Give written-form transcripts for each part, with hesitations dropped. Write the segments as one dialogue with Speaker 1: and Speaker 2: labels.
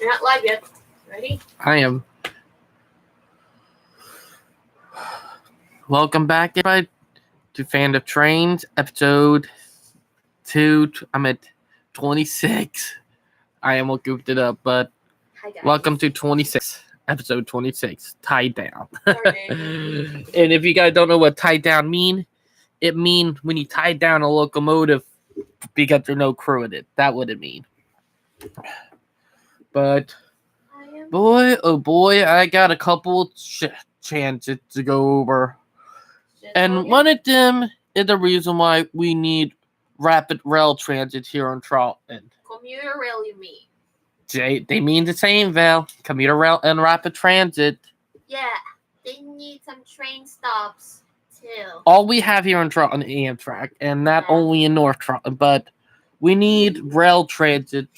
Speaker 1: You're not live yet. Ready?
Speaker 2: I am. Welcome back, everybody, to Fan of Trains, episode 2. I'm at 26. I almost goofed it up, but
Speaker 1: Hi, guys.
Speaker 2: welcome to 26, episode 26, Tied Down.
Speaker 1: Sorry.
Speaker 2: And if you guys don't know what tied down mean, it means when you tie down a locomotive because there's no crew in it. That would it mean. But boy, oh boy, I got a couple chances to go over. And one of them is the reason why we need rapid rail transit here in Charlton.
Speaker 1: Commuter rail, you mean?
Speaker 2: They mean the same, Val. Commuter rail and rapid transit.
Speaker 1: Yeah, they need some train stops too.
Speaker 2: All we have here in Charlton is Amtrak, and not only in North Charlton, but we need rail transit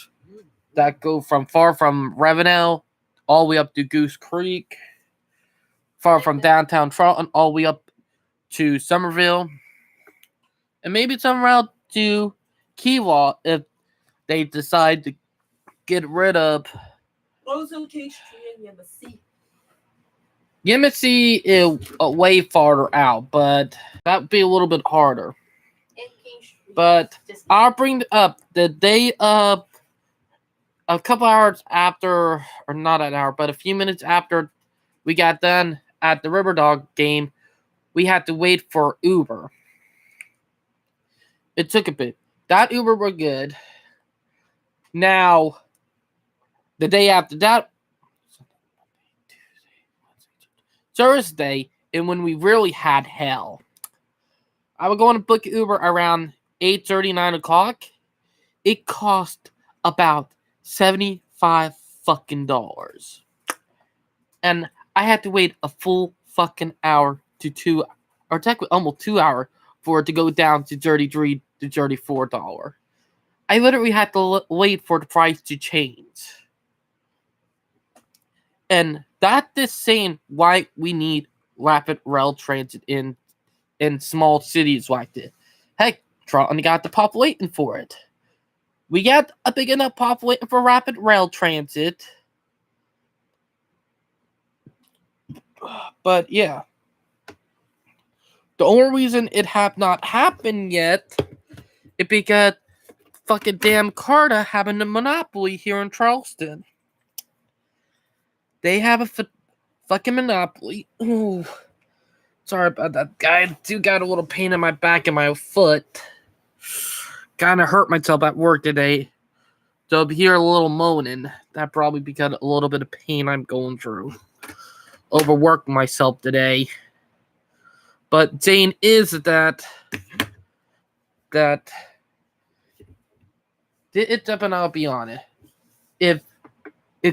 Speaker 2: that go from Ravenel all the way up to Goose Creek, from downtown Charlton all the way up to Somerville, and maybe some route to Kewah if they decide to get rid of Yemassee is way farther out, but that would be a little bit harder. But I'll bring up the day of a couple hours after, or not an hour, but a few minutes after we got done at the River Dog game, we had to wait for Uber. It took a bit. That Uber were good. Now, the day after that, Thursday, and when we really had hell, I was going to book Uber around 8:30, 9 o'clock. It cost about $75 fucking dollars. And I had to wait a full fucking hour to 2, or technically almost 2 hours for it to go down to $33 to $34. I literally had to wait for the price to change. And that is saying why we need rapid rail transit in small cities like this. Heck, Charlton got the population for it. We got a big enough population for rapid rail transit. But yeah. The only reason it have not happened yet is because fucking damn CARTA having a monopoly here in Charleston. They have a fucking monopoly. Ooh. Sorry about that, guy. I do got a little pain in my back and my foot. Kind of hurt myself at work today. So if you hear a little moaning, that probably because a little bit of pain I'm going through. Overworked myself today. But Zane is that it's up, and I'll be honest. If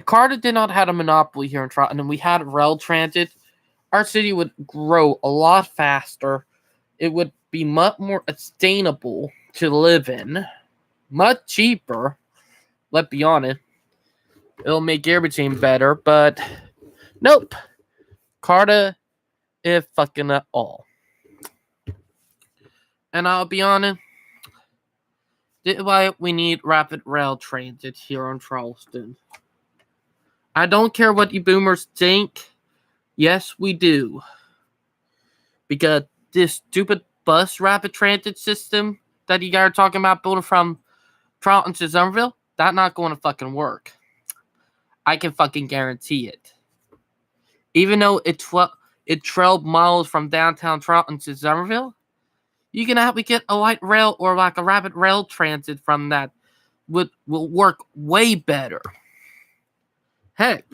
Speaker 2: CARTA did not have a monopoly here in Charlton and we had rail transit, our city would grow a lot faster. It would be much more sustainable to live in. Much cheaper. Let's be honest. It'll make everything better, but nope. CARTA is fucking at all. And I'll be honest. This is why we need rapid rail transit here in Charleston. I don't care what you boomers think. Yes, we do. Because this stupid bus rapid transit system that you guys are talking about building from Charlton to Somerville, that's not going to fucking work. I can fucking guarantee it. Even though it 12 miles from downtown Charlton to Somerville, you can actually get a light rail or like a rapid rail transit from that will work way better. Heck,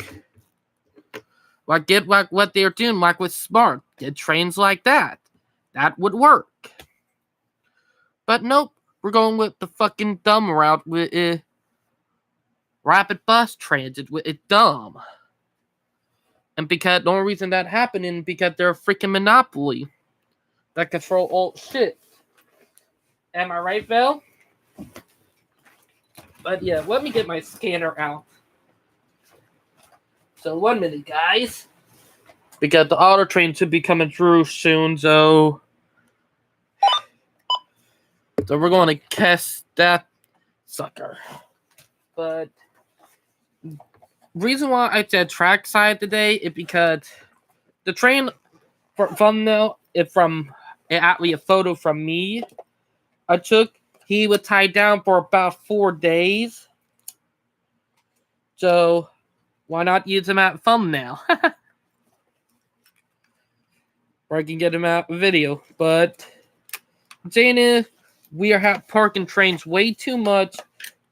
Speaker 2: get what they're doing, like with Smart, get trains like that. That would work. But nope, we're going with the fucking dumb route with rapid bus transit. With it dumb. And because the only reason that happened is because they're a freaking monopoly that control all shit. Am I right, Val? But yeah, let me get my scanner out. So 1 minute, guys. Because the auto train should be coming through soon, so we're going to test that sucker. But reason why I said trackside today is because the train thumbnail is from actually a photo from me I took. He was tied down for about 4 days. So why not use him at thumbnail? Or I can get him out video. But saying is, we are parking trains way too much,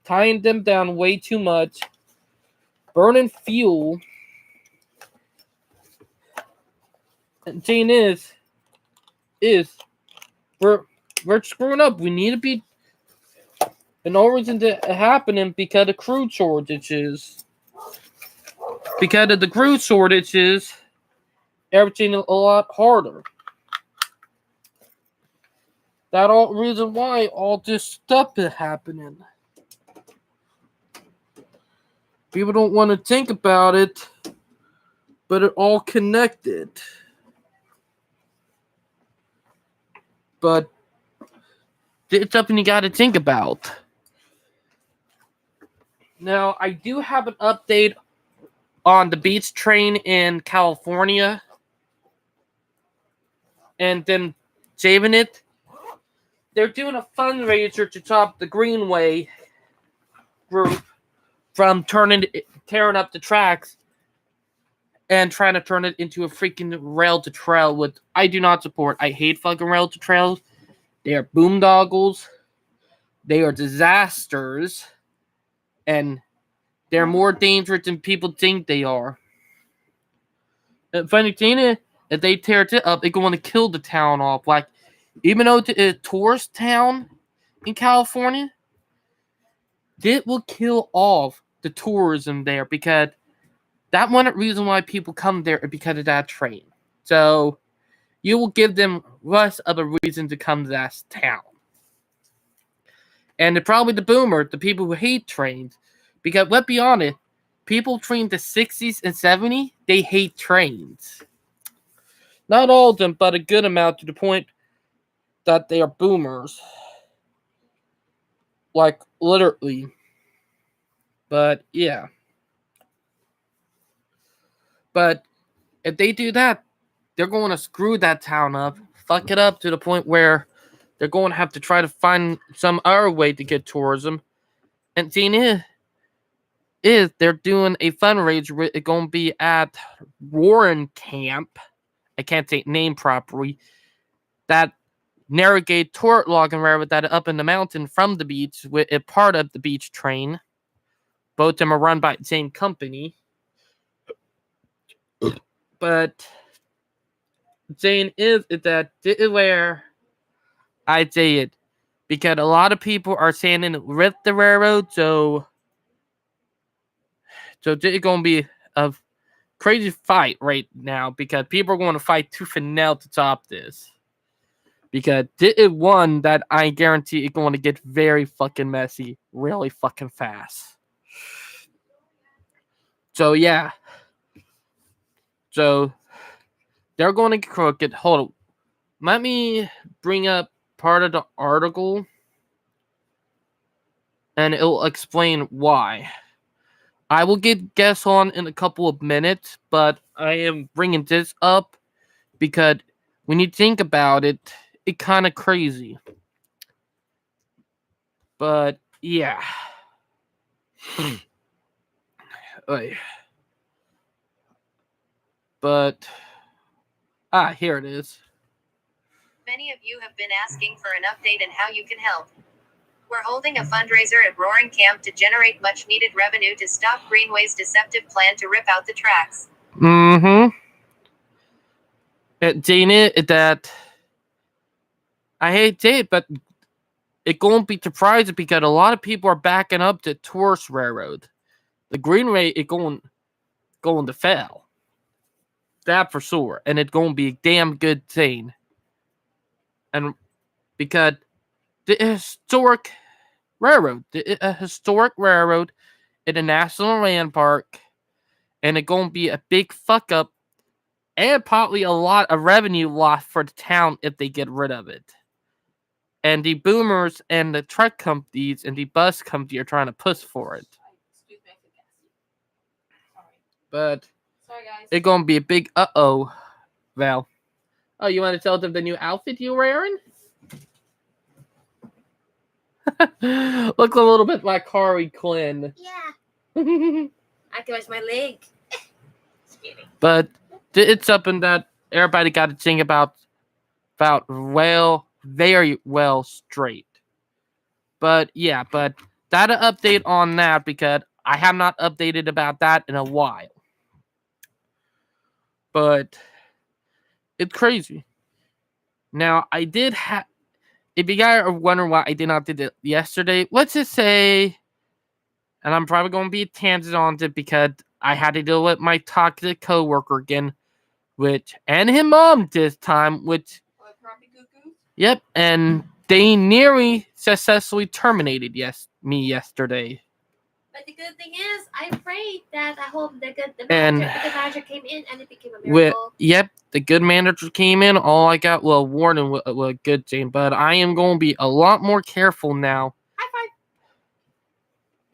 Speaker 2: tying them down way too much, burning fuel. And saying is we're screwing up. We need to be and no reason to happening because of crew shortages. Because of the crew shortages, everything is a lot harder. That's all reason why all this stuff is happening. People don't want to think about it, but it all connected. But it's something you got to think about. Now, I do have an update on the beach train in California. And then saving it. They're doing a fundraiser to stop the Greenway group from tearing up the tracks and trying to turn it into a freaking rail to trail, which I do not support. I hate fucking rail to trails. They are boondoggles. They are disasters. And they're more dangerous than people think they are. And funny thing is, if they tear it up, it's going to kill the town off. Like, even though it's a tourist town in California, it will kill off the tourism there because that one reason why people come there is because of that train. So you will give them less of a reason to come to that town. And probably the boomers, the people who hate trains, because let's be honest, people trained the 60s and 70s, they hate trains. Not all of them, but a good amount to the point that they are boomers. Like, literally. But, yeah. But if they do that, they're going to screw that town up, fuck it up to the point where they're going to have to try to find some other way to get tourism. And seeing is they're doing a fundraiser. It's going to be at Warren Camp. I can't say name properly. That Narragansett Tour Logging Railroad that up in the mountain from the beach with a part of the beach train. Both of them are run by the same company. But saying is that this is where I say it. Because a lot of people are standing with the railroad, so it's going to be a crazy fight right now because people are going to fight tooth and nail to stop this. Because this is one that I guarantee is going to get very fucking messy really fucking fast. So, yeah. So, they're going to get crooked. Hold on. Let me bring up part of the article. And it'll explain why. I will get guests on in a couple of minutes. But I am bringing this up because when you think about it, it's kind of crazy. But, yeah. But, here it is.
Speaker 3: Many of you have been asking for an update on how you can help. We're holding a fundraiser at Roaring Camp to generate much needed revenue to stop Greenway's deceptive plan to rip out the tracks.
Speaker 2: Dana, that I hate to say it, but it won't be surprising because a lot of people are backing up the tourist railroad. The Greenway is going to fail. That for sure. And it's going to be a damn good thing. And because the historic railroad in a national landmark, and it's going to be a big fuck up and probably a lot of revenue loss for the town if they get rid of it. And the boomers and the truck companies and the bus company are trying to push for it. But
Speaker 1: Sorry, guys.
Speaker 2: it's gonna be a big uh-oh, Val. Oh, you want to tell them the new outfit you're wearing? Looks a little bit like Harley Quinn.
Speaker 1: Yeah. I can watch my leg. Just kidding.
Speaker 2: But it's something that everybody got to think about very well straight. But yeah, but that an update on that because I have not updated about that in a while. But it's crazy. Now I did have. If you guys are wondering why I did not did it yesterday, let's just say, and I'm probably going to be a tangent on it because I had to deal with my toxic coworker again, and his mom this time, yep, and they nearly successfully terminated me yesterday.
Speaker 1: But the good thing is, I prayed that I hope the good
Speaker 2: And
Speaker 1: manager came in and it became a miracle.
Speaker 2: The good manager came in. All I got was a warning with a good thing, but I am going to be a lot more careful now.
Speaker 1: High five.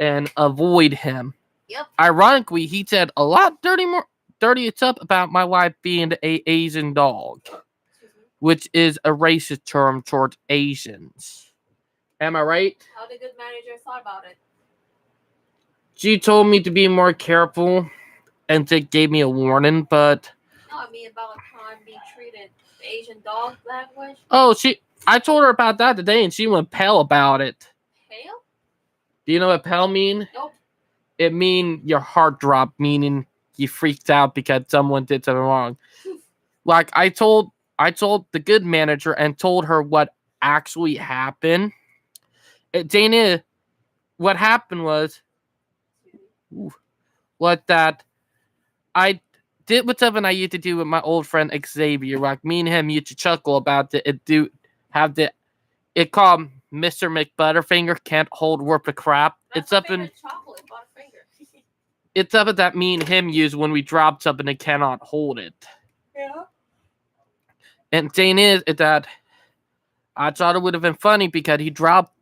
Speaker 2: And avoid him.
Speaker 1: Yep.
Speaker 2: Ironically, he said a lot dirty stuff about my wife being a Asian dog, which is a racist term towards Asians. Am I right?
Speaker 1: How the good manager thought about it?
Speaker 2: She told me to be more careful and to gave me a warning, but
Speaker 1: No, I mean about how I'm being treated. The Asian dog language.
Speaker 2: I told her about that today and she went pale about it.
Speaker 1: Pale?
Speaker 2: Do you know what pale mean?
Speaker 1: Nope.
Speaker 2: It mean your heart dropped, meaning you freaked out because someone did something wrong. Like I told the good manager and told her what actually happened. Dana, what happened was that I did what something I used to do with my old friend Xavier. Like me and him used to chuckle about it. It called Mr. McButterfinger can't hold worth of crap.
Speaker 1: That's
Speaker 2: it's something.
Speaker 1: Chocolate, Butterfinger.
Speaker 2: It's something that me and him use when we drop something and cannot hold it.
Speaker 1: Yeah.
Speaker 2: And the thing is that I thought it would have been funny because he dropped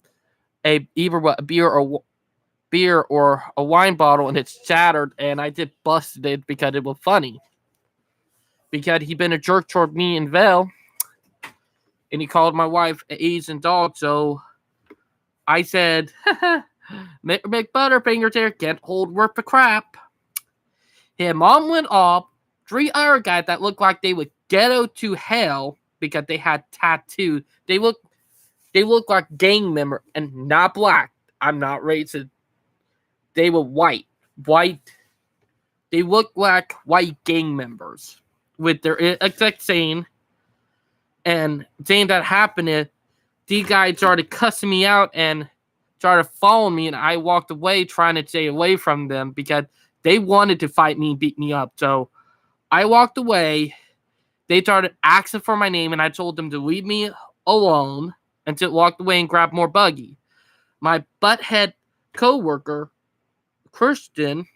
Speaker 2: either a beer or a wine bottle and it's shattered, and I just busted it because it was funny. Because he been a jerk toward me and Val, and he called my wife an Asian dog, so I said, McButterfinger there can't hold worth of crap. His mom went off. 3 other guys that looked like they would ghetto to hell because they had tattoos. They look like gang members and not black. I'm not racist. They were white. They look like white gang members with their exact same. And the thing that happened is these guys started cussing me out and started following me, and I walked away trying to stay away from them because they wanted to fight me and beat me up. So I walked away. They started asking for my name, and I told them to leave me alone until walked away and grabbed more buggy. My butthead coworker, Christian,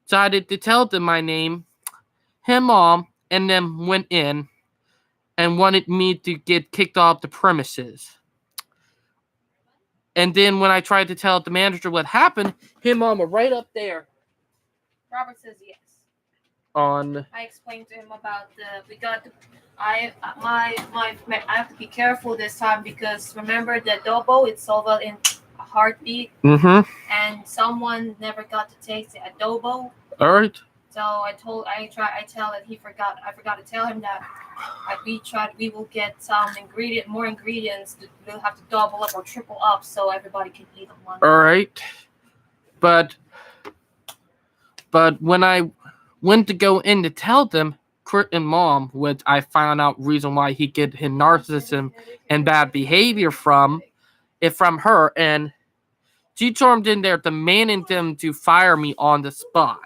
Speaker 2: decided to tell them my name, him mom, and then went in and wanted me to get kicked off the premises. And then when I tried to tell the manager what happened, him mom was right up there.
Speaker 1: Robert says yes.
Speaker 2: I
Speaker 1: explained to him about I have to be careful this time because remember the adobo, it's sold in a heartbeat.
Speaker 2: Mm-hmm.
Speaker 1: And someone never got to taste the adobo.
Speaker 2: All right.
Speaker 1: So I forgot to tell him that we will get more ingredients. We'll have to double up or triple up so everybody can eat them.
Speaker 2: All right. But when I went to go in to tell them, Kurt and mom, which I found out reason why he get his narcissism and bad behavior from her, and she stormed in there demanding them to fire me on the spot.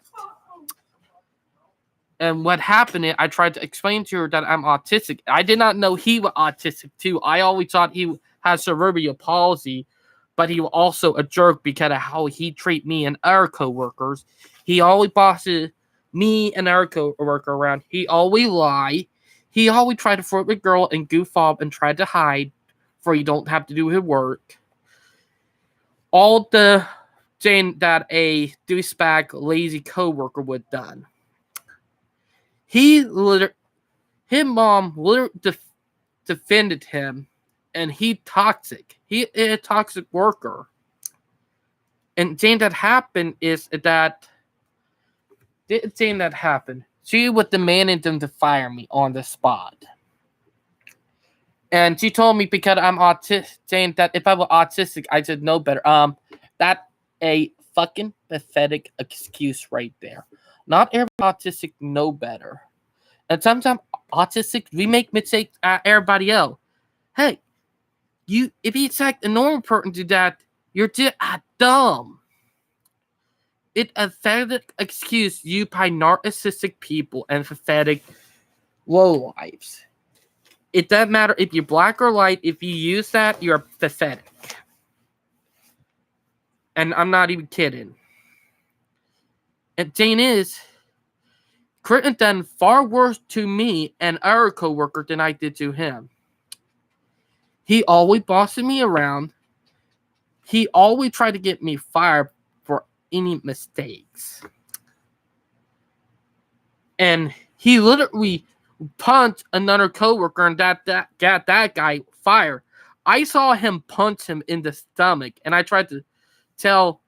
Speaker 2: And what happened is I tried to explain to her that I'm autistic. I did not know he was autistic too. I always thought he had cerebral palsy, but he was also a jerk because of how he treat me and our coworkers. He always bosses me and our coworker around. He always lie. He always tried to flirt with girl and goof off and tried to hide for you don't have to do his work. All the saying that a douchebag, lazy coworker would done. His mom literally defended him, and he toxic. He is a toxic worker. And saying that happened is that saying that happened. She was demanding them to fire me on the spot. And she told me because I'm autistic, saying that if I were autistic, I should know better. That a fucking pathetic excuse right there. Not every autistic know better. And sometimes autistic, we make mistakes at everybody else. Hey, if you expect a normal person to do that, you're just dumb. It's a pathetic excuse used by narcissistic people and pathetic lowlifes. It doesn't matter if you're black or white. If you use that, you're pathetic. And I'm not even kidding. And thing is, Clinton done far worse to me and our coworker than I did to him. He always bossing me around. He always tried to get me fired for any mistakes. And he literally punched another coworker and that got that guy fired. I saw him punch him in the stomach, and I tried to tell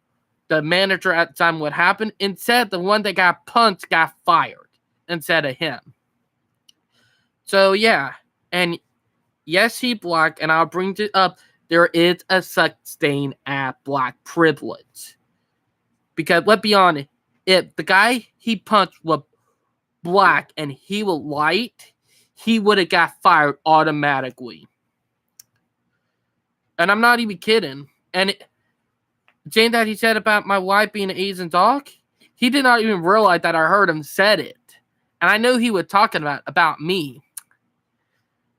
Speaker 2: the manager at the time what happened. Instead, the one that got punched got fired instead of him. So yeah, and yes, he black, and I'll bring it up. There is a such thing as black privilege. Because let's be honest, if the guy he punched was black and he was white, he would have got fired automatically. And I'm not even kidding. And saying that he said about my wife being an Asian dog, he did not even realize that I heard him said it. And I know he was talking about me.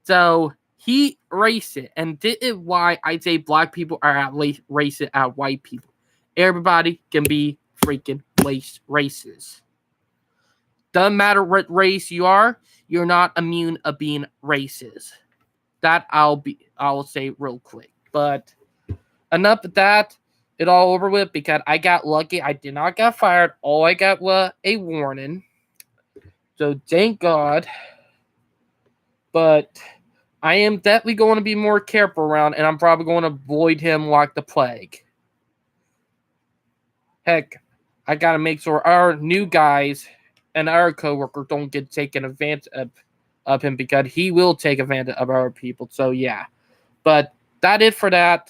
Speaker 2: So he racist, and this is why I say black people are at least racist at white people. Everybody can be freaking racist. Doesn't matter what race you are, you're not immune of being racist. That I'll say real quick. But enough of that. It all over with because I got lucky. I did not get fired. All I got was a warning. So thank God. But I am definitely going to be more careful around, and I'm probably going to avoid him like the plague. Heck, I got to make sure our new guys and our coworker don't get taken advantage of him because he will take advantage of our people. So yeah. But that is for that.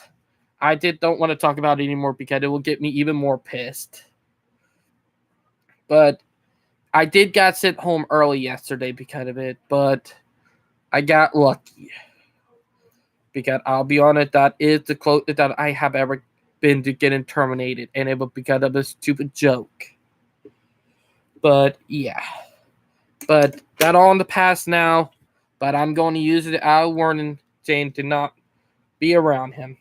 Speaker 2: I don't want to talk about it anymore because it will get me even more pissed. But I did get sent home early yesterday because of it, but I got lucky. Because I'll be honest, that is the closest that I have ever been to getting terminated, and it was because of a stupid joke. But yeah. But that all in the past now, but I'm going to use it as a warning saying to not be around him.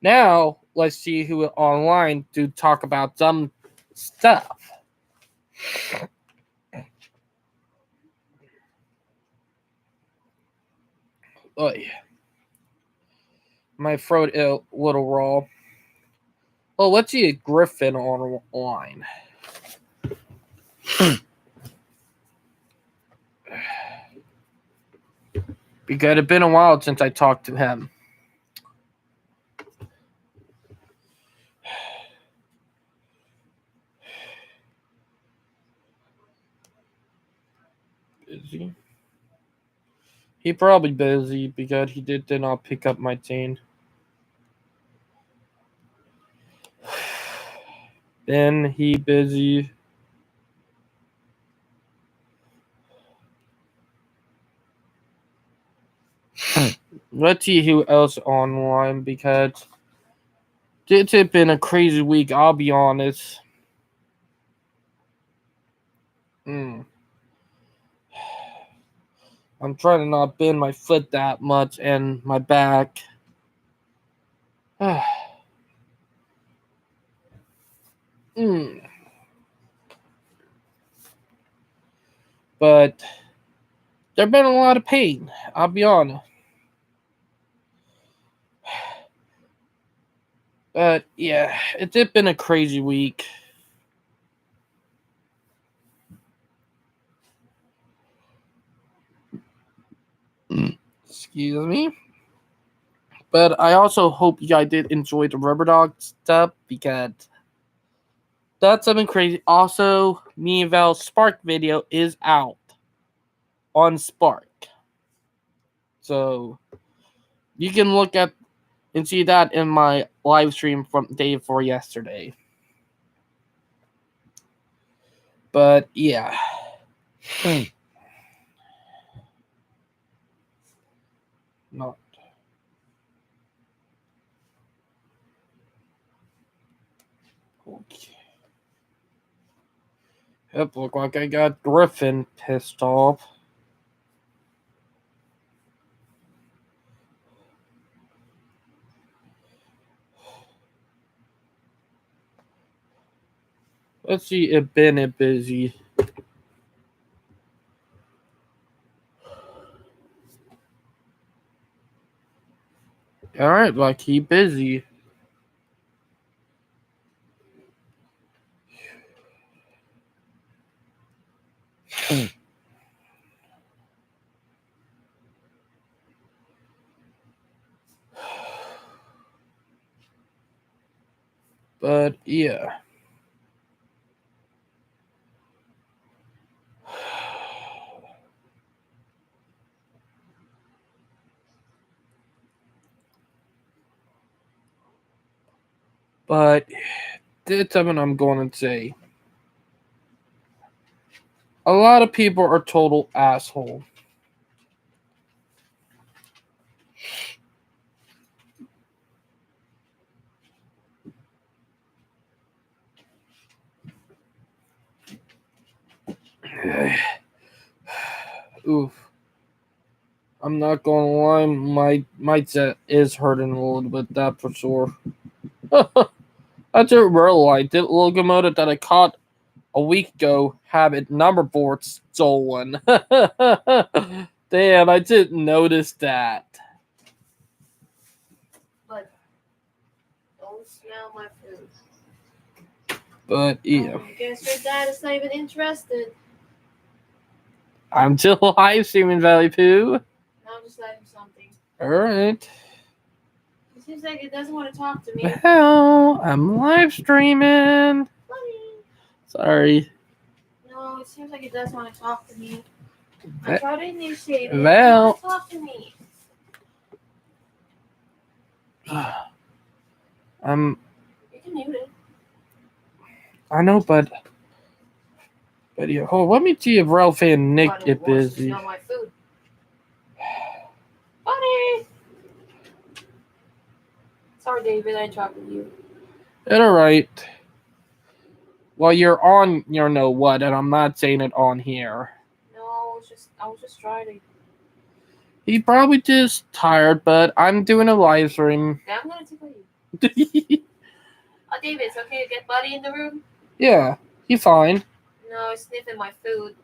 Speaker 2: Now, let's see who is online to talk about some stuff. Oh, yeah. My throat is a little raw. Oh, let's see a Griffin online. Because it's been a while since I talked to him. Busy. He probably busy because he did not pick up my chain. Then he busy. Let's see who else online because it's been a crazy week. I'll be honest. I'm trying to not bend my foot that much and my back. But there's been a lot of pain. I'll be honest. But yeah, it's been a crazy week. Excuse me. But I also hope you guys did enjoy the Rubber Dog stuff because that's something crazy. Also, me and Val's Spark video is out on Spark. So you can look at and see that in my live stream from day before yesterday. But yeah. Not. Okay. Yep, look like I got Griffin pissed off. Let's see if Ben is busy. Alright, like he busy. But yeah. But that's something I'm going to say. A lot of people are total asshole. Oof. I'm not gonna lie, my set is hurting a little bit, that for sure. I didn't realize that locomotive that I caught a week ago had its number board stolen. Damn, I didn't notice that.
Speaker 1: But don't smell my food.
Speaker 2: But yeah.
Speaker 1: I guess your dad is not even interested.
Speaker 2: I'm still live streaming Valley Poo.
Speaker 1: I'll just let him something.
Speaker 2: Alright.
Speaker 1: It seems like he doesn't want to talk to me.
Speaker 2: Well, I'm live streaming.
Speaker 1: Funny.
Speaker 2: Sorry.
Speaker 1: No, it seems like he does want to talk to me. I try to initiate it.
Speaker 2: Well.
Speaker 1: He doesn't talk to me.
Speaker 2: I'm.
Speaker 1: You can mute it.
Speaker 2: I know, but yeah. Hold on, let me see if Ralph and Nick
Speaker 1: But
Speaker 2: get
Speaker 1: it wants to
Speaker 2: busy.
Speaker 1: smell my food. Funny. Sorry, David, I interrupted you.
Speaker 2: Alright. Well, you're on, you know what, and I'm not saying it on here.
Speaker 1: No, I was just trying to.
Speaker 2: He probably just tired, but I'm doing a live stream.
Speaker 1: Yeah, I'm gonna tickle you. Oh, David, it's okay to get Buddy in the room?
Speaker 2: Yeah, he's fine.
Speaker 1: No, he's sniffing my food.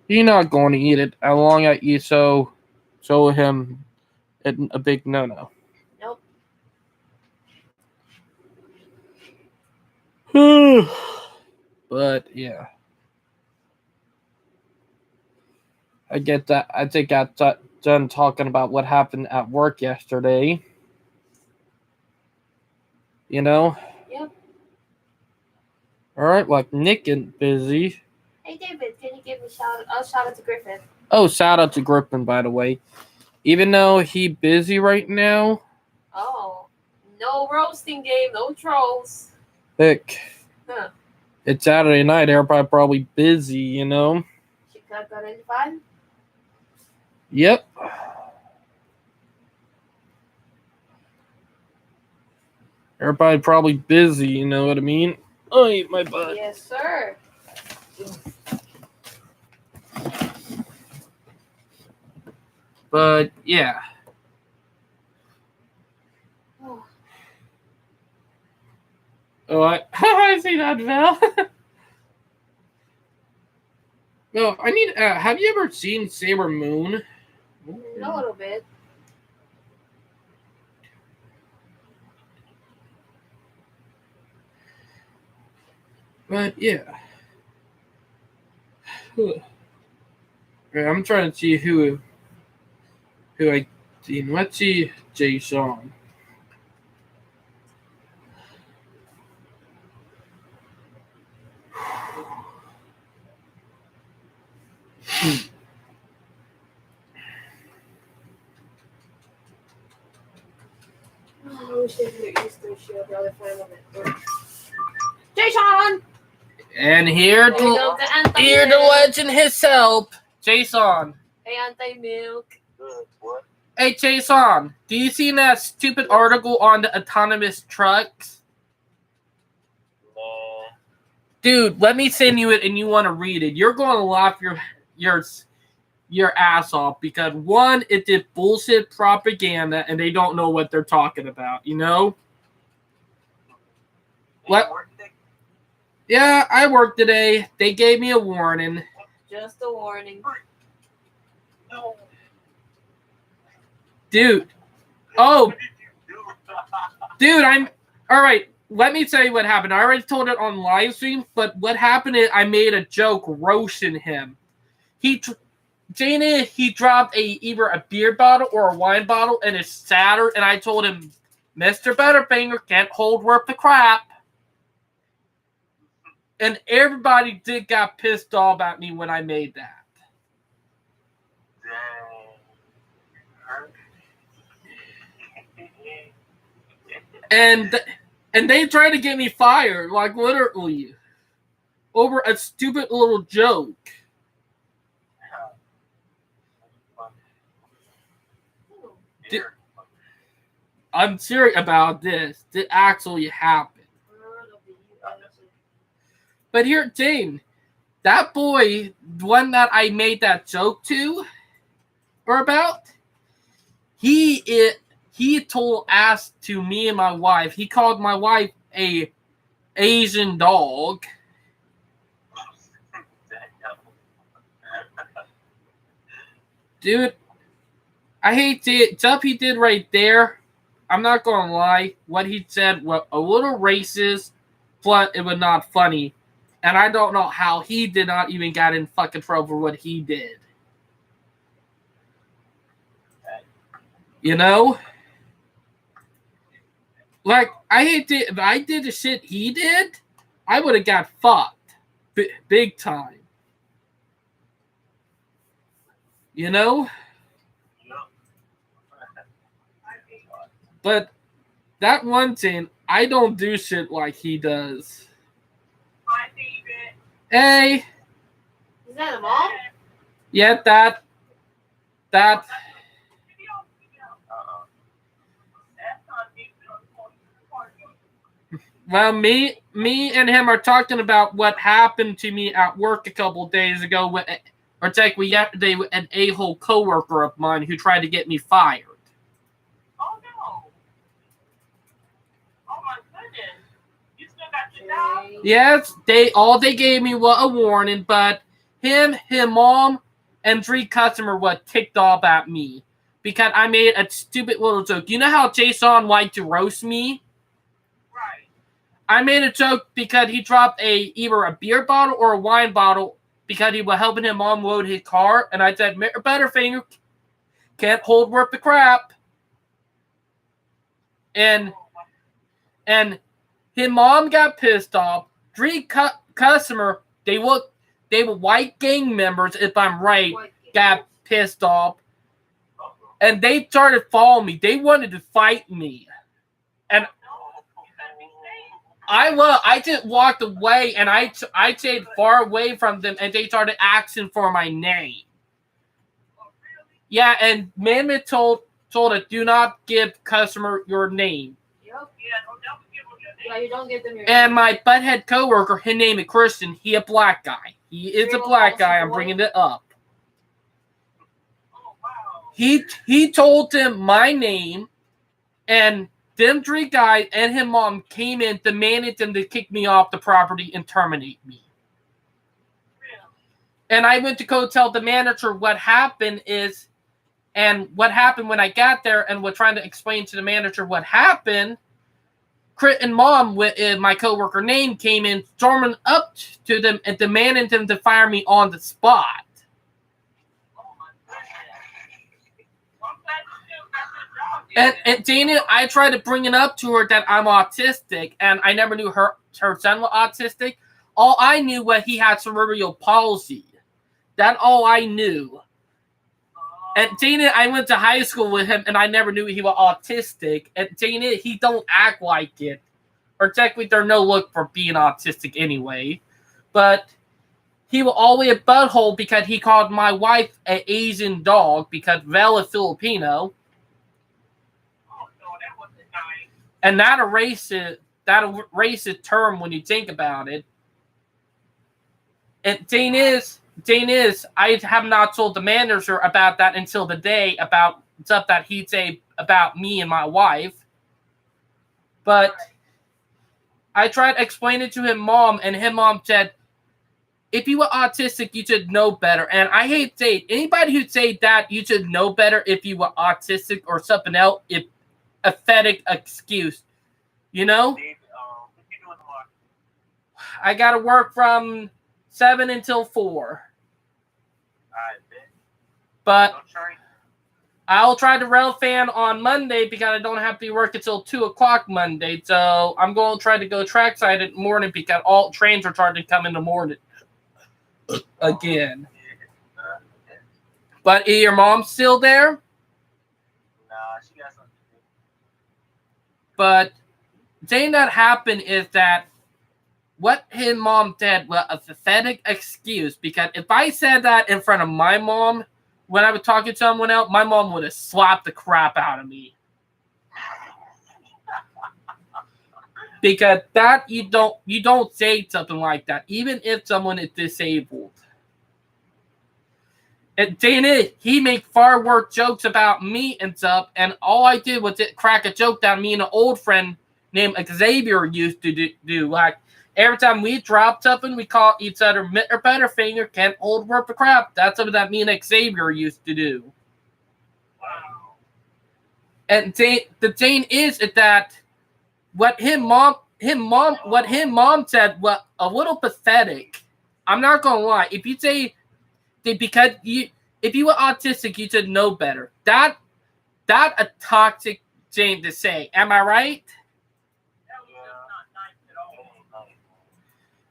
Speaker 2: He's not going to eat it as long as you show him a big no-no.
Speaker 1: Nope.
Speaker 2: But yeah, I get that. I think I got done talking about what happened at work yesterday. You know.
Speaker 1: Yep.
Speaker 2: All right, like Nick is busy.
Speaker 1: Hey, David, can you give me a shout? I'll shout out to Griffin.
Speaker 2: Oh, shout out to Griffin, by the way. Even though he busy right now.
Speaker 1: Oh, no roasting game, no trolls.
Speaker 2: Heck,
Speaker 1: Huh.
Speaker 2: it's Saturday night. Everybody probably busy, you know.
Speaker 1: She got identified?
Speaker 2: Yep. Everybody probably busy, you know what I mean? Oh, eat my butt.
Speaker 1: Yes, sir.
Speaker 2: But yeah. Oh, I see that, Val. No, I need. Have you ever seen Sailor Moon?
Speaker 1: A little bit.
Speaker 2: But yeah. Okay, I'm trying to see who I seen. Let's see Jason.
Speaker 1: I wish they could use their shield the other time on it. Jason!
Speaker 2: And here
Speaker 1: There you go, the anti-milk.
Speaker 2: here the legend himself, Jason.
Speaker 1: Hey, anti-milk.
Speaker 4: What?
Speaker 2: Hey Jason, do you see that stupid article on the autonomous trucks?
Speaker 4: Nah.
Speaker 2: Dude, let me send you it and you want to read it. You're going to laugh your ass off because one, it did bullshit propaganda and they don't know what they're talking about, you know? What? Yeah, I worked today. They gave me a warning.
Speaker 1: Just a warning.
Speaker 4: No.
Speaker 2: Dude. Oh, dude, I'm all right. Let me tell you what happened. I already told it on live stream, but what happened is I made a joke roasting him. He dropped either a beer bottle or a wine bottle and it's sadder, and I told him, Mr. Butterfinger can't hold worth the crap. And everybody got pissed off at me when I made that. And they tried to get me fired, like literally, over a stupid little joke. I'm serious about this. It actually happened. But here, Jane, that boy, the one that I made that joke to, or about, he asked to me and my wife. He called my wife a Asian dog. Dude, I hate the stuff he did right there. I'm not gonna lie. What he said was a little racist, but it was not funny. And I don't know how he did not even get in fucking trouble for what he did. You know? Like, I hate to, if I did the shit he did, I would have got fucked. Big time. You know? But that one thing, I don't do shit like he does. Hey.
Speaker 1: Is that a mom?
Speaker 2: Yeah, that. Well, me and him are talking about what happened to me at work a couple days ago, or technically yesterday, with an a-hole coworker of mine who tried to get me fired.
Speaker 4: Oh no! Oh my goodness! You still got your job?
Speaker 2: Yes, they gave me was a warning, but his mom, and 3 customers were ticked off at me because I made a stupid little joke. You know how Jason liked to roast me?
Speaker 4: Right.
Speaker 2: I made a joke because he dropped either a beer bottle or a wine bottle because he was helping him unload his car, and I said, Mr. Butterfinger can't hold worth the crap. And his mom got pissed off. 3 customer, they were white gang members, if I'm right, got pissed off. And they started following me. They wanted to fight me. And I just walked away, and I stayed far away from them, and they started asking for my name. Yeah, and Mammoth told us, do not give customer your name.
Speaker 1: Yep. Yeah, you don't give them your
Speaker 2: And my butthead coworker, his name is Christian. He a black guy. He is a black guy. I'm bringing it up. He told him my name, and them 3 guys and his mom came in, demanded them to kick me off the property and terminate me. And I went to go tell the manager what happened is, and what happened when I got there, and was trying to explain to the manager what happened. Crit and Mom, with my coworker name, came in storming up to them and demanded them to fire me on the spot.
Speaker 4: Oh my goodness. Well, I'm glad you still got your job.
Speaker 2: And Dana, I tried to bring it up to her that I'm autistic, and I never knew her son was autistic. All I knew was he had cerebral palsy. That's all I knew. And Dana, I went to high school with him, and I never knew he was autistic. And Dana, he don't act like it. Or technically, there's no look for being autistic anyway. But he was always a butthole because he called my wife an Asian dog because Vel is Filipino.
Speaker 4: Oh, no, that wasn't nice.
Speaker 2: And that a racist term when you think about it. And thing is, I have not told the manager about that until the day about stuff that he'd say about me and my wife. But I tried to explain it to him, Mom, and him mom said, if you were autistic, you should know better. And I hate to say it, anybody who say that you should know better if you were autistic or something else, if a pathetic excuse. You know?
Speaker 4: David, what you doing tomorrow?
Speaker 2: I gotta work from 7 until 4.
Speaker 4: I bet.
Speaker 2: But
Speaker 4: No train.
Speaker 2: I'll try to rail fan on Monday because I don't have to be working until 2 o'clock Monday. So I'm going to try to go trackside in the morning because all trains are starting to come in the morning again. But is your mom still there?
Speaker 4: Nah, she got something to do.
Speaker 2: But the thing that happened is that what his mom did was a pathetic excuse because if I said that in front of my mom when I was talking to someone else, my mom would have slapped the crap out of me. Because that you don't say something like that, even if someone is disabled. And Dana, he made far worse jokes about me and stuff, and all I did was crack a joke that me and an old friend named Xavier used to do. Like, every time we dropped something, we call each other Mr. Butterfinger, can't hold worth the crap. That's something that me and Xavier used to do.
Speaker 4: Wow.
Speaker 2: And the thing is that what his mom said was a little pathetic. I'm not gonna lie. If you say that if you were autistic, you should know better. That a toxic thing to say. Am I right?
Speaker 4: That was just not nice at all.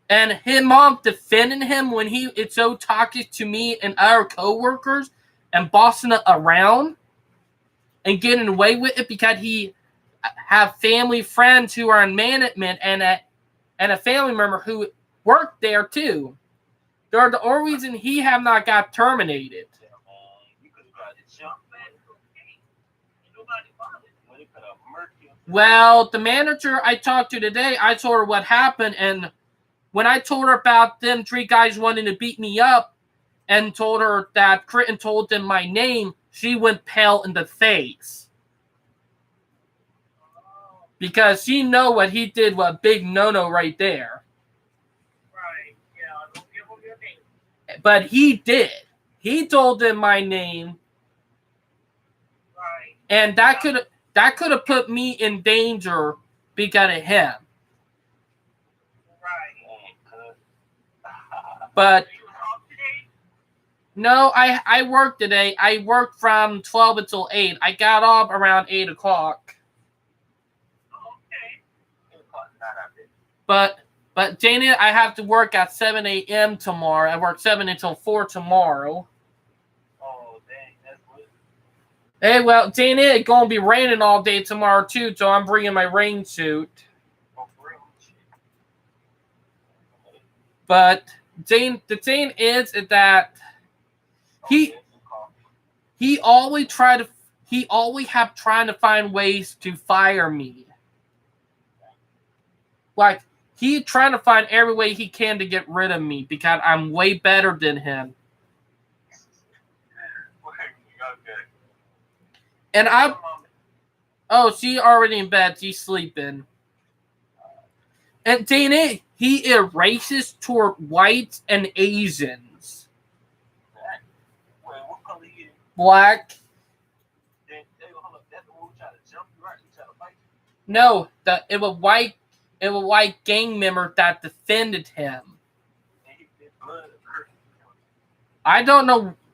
Speaker 2: And his mom defending him when he is so toxic to me and our coworkers and bossing it around and getting away with it because he have family friends who are in management and a family member who worked there too. They're the only reason he have not got terminated.
Speaker 4: Yeah, man. You could have got the jump, man. It's okay. Ain't nobody bothered. When they could have murked you.
Speaker 2: Well, the manager I talked to today, I told her what happened, and when I told her about them 3 guys wanting to beat me up and told her that Critton told them my name, she went pale in the face. Because she know what he did was a big no-no right there.
Speaker 4: Right. Yeah, don't give them your name.
Speaker 2: But he did. He told them my name,
Speaker 4: Right.
Speaker 2: and that could have put me in danger because of him.
Speaker 4: Right.
Speaker 2: But
Speaker 4: You was off today?
Speaker 2: no, I worked today. I worked from 12 until 8. I got off around 8 o'clock.
Speaker 4: Oh, okay. 8 o'clock, not out there.
Speaker 2: But Dana, I have to work at 7 a.m. tomorrow. I work 7 until 4 tomorrow.
Speaker 4: Oh, dang, that's good.
Speaker 2: Hey, well, Dana, it's going to be raining all day tomorrow, too, so I'm bringing my rain suit.
Speaker 4: Oh, real shit.
Speaker 2: But the thing is that he always have trying to find ways to fire me. Like, he trying to find every way he can to get rid of me because I'm way better than him.
Speaker 4: Okay.
Speaker 2: And she already in bed. She's sleeping. And Dana, he is racist toward whites and Asians.
Speaker 4: Wait, what color you is?
Speaker 2: Black.
Speaker 4: Hold up. That's the one who tried to jump you, right? He tried to fight
Speaker 2: No, it was white gang member that defended him.
Speaker 4: They did blood of Kirk.
Speaker 2: I don't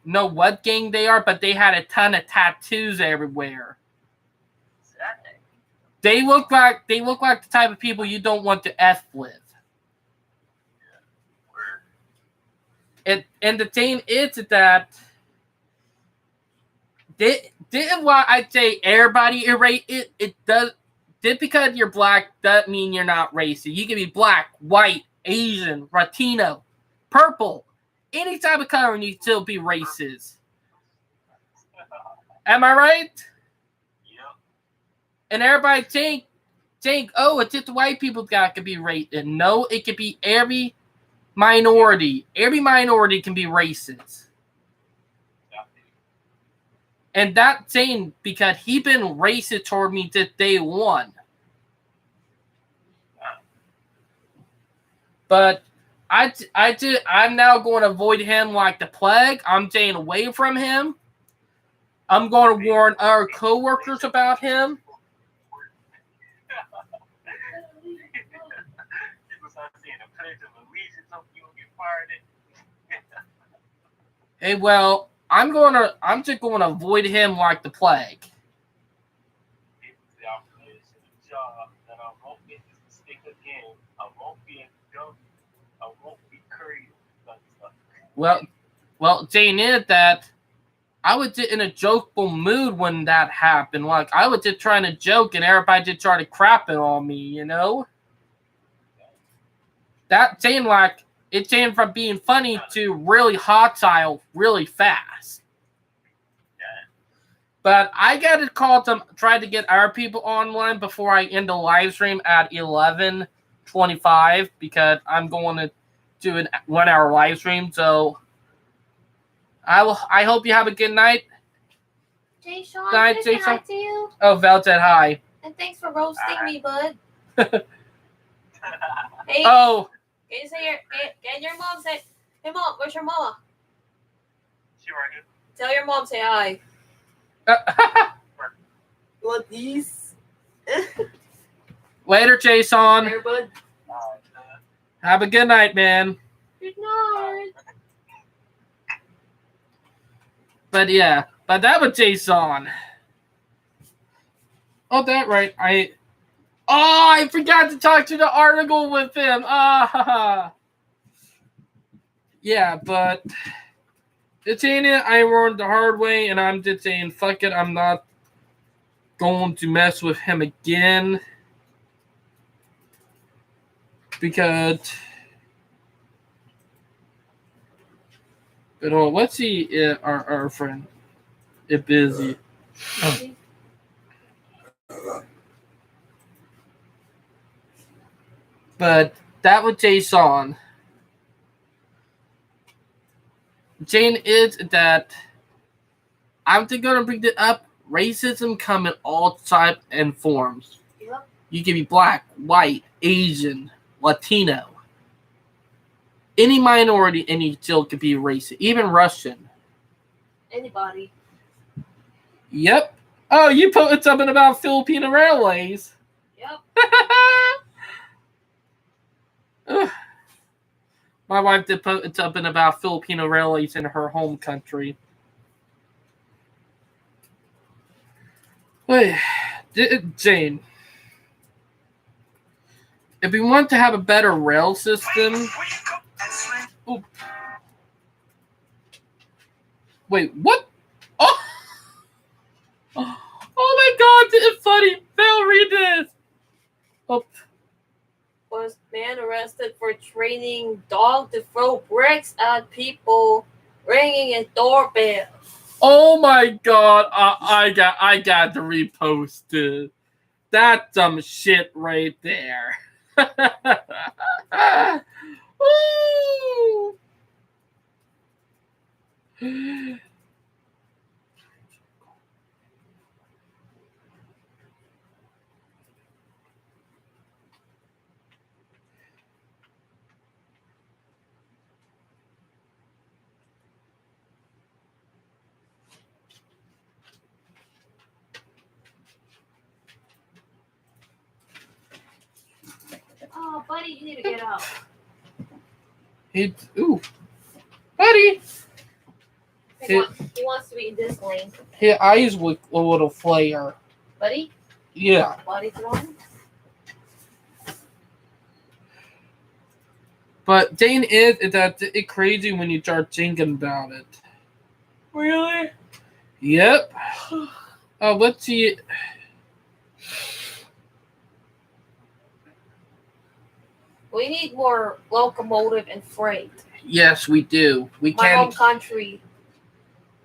Speaker 2: know what gang they are, but they had a ton of tattoos everywhere.
Speaker 4: Saturday.
Speaker 2: They look like the type of people you don't want to F with.
Speaker 4: Word.
Speaker 2: And the thing is that didn't why I say everybody erase it. It does. Just because you're black doesn't mean you're not racist. You can be black, white, Asian, Latino, purple, any type of color, and you still be racist. Am I right?
Speaker 4: Yep.
Speaker 2: And everybody think, oh, it's just white people that could be racist. No, it could be every minority. Every minority can be racist. And that saying because he been racist toward me since day one. But I'm now going to avoid him like the plague. I'm staying away from him. I'm going to warn our coworkers about him.
Speaker 4: People start saying a pledge of allegiance, hope you don't get fired.
Speaker 2: Hey, well, I'm just going to avoid him like the plague.
Speaker 4: People say I'm finishing a job that I won't make this mistake again. I won't be a dumb. I won't be crazy.
Speaker 2: Well, saying is that I was just in a jokeable mood when that happened. Like, I was just trying to joke and everybody just started crapping on me, you know? That saying like, it changed from being funny to really hostile really fast. But I got to call them, try to get our people online before I end the live stream at 11:25 because I'm going to do a 1 hour live stream. So I hope you have a good night.
Speaker 1: Jay Sean,
Speaker 2: Night,
Speaker 1: can I say
Speaker 2: Jay
Speaker 1: hi
Speaker 2: Sean.
Speaker 1: to you?
Speaker 2: Oh, Val said hi.
Speaker 1: And thanks for roasting me, bud. Hey,
Speaker 2: Oh,
Speaker 1: can you say can your mom say, hey mom, where's your mama?
Speaker 4: She working.
Speaker 1: Tell your mom say hi. What these?
Speaker 2: later, Jason.
Speaker 1: There, bud.
Speaker 2: Have a good night, man.
Speaker 1: Good night.
Speaker 2: But yeah, that was Jason. Oh, that right. I forgot to talk to the article with him. Yeah, but it's in it. I learned the hard way, and I'm just saying, fuck it. I'm not going to mess with him again because. But let's see our friend is busy. But that was Jason. Jane is that I'm just gonna bring it up. Racism come in all types and forms.
Speaker 1: Yep.
Speaker 2: You can be black, white, Asian, Latino. Any minority, any still could be racist. Even Russian.
Speaker 1: Anybody.
Speaker 2: Yep. Oh, you put something about Filipino Railways.
Speaker 1: Yep.
Speaker 2: Ugh. My wife did put something about Filipino Railways in her home country. Wait, Jane. If we want to have a better rail system. Ooh. Wait, what? Oh! Oh my god, this is funny. Phil, read this. Oh.
Speaker 1: Was man arrested for training dog to throw bricks at people, ringing a doorbell.
Speaker 2: Oh my god, I got to repost it. That's some shit right there. Woo!
Speaker 1: Buddy, you need to get up.
Speaker 2: Ooh, buddy.
Speaker 1: He wants to be in this lane.
Speaker 2: His eyes look a little flare.
Speaker 1: Buddy?
Speaker 2: Yeah.
Speaker 1: Buddy's wrong.
Speaker 2: But thing is that it's crazy when you start thinking about it.
Speaker 1: Really?
Speaker 2: Yep. Let's see.
Speaker 1: We need more locomotive and freight.
Speaker 2: Yes, we do. We
Speaker 1: My
Speaker 2: can.
Speaker 1: home country.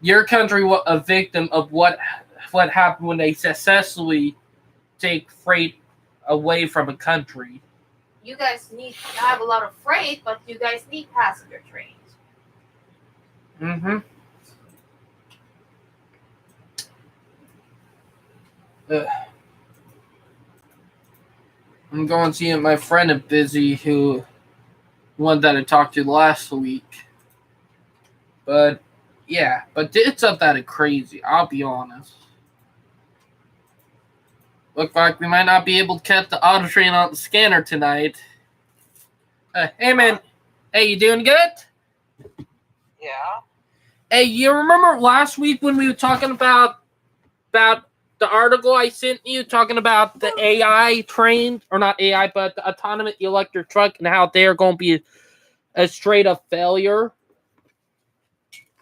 Speaker 2: Your country was a victim of what happened when they successfully take freight away from a country.
Speaker 1: You guys need to have a lot of freight, but you guys need passenger trains.
Speaker 2: Mm-hmm. I'm going to see my friend is busy, who one that I talked to last week. But yeah, but it's not that crazy, I'll be honest. Look like we might not be able to catch the auto train on the scanner tonight. Hey man, hey, you doing good?
Speaker 5: Yeah.
Speaker 2: Hey, you remember last week when we were talking about the article I sent you, talking about the AI train, or not AI, but the autonomous electric truck, and how they're going to be a straight up failure?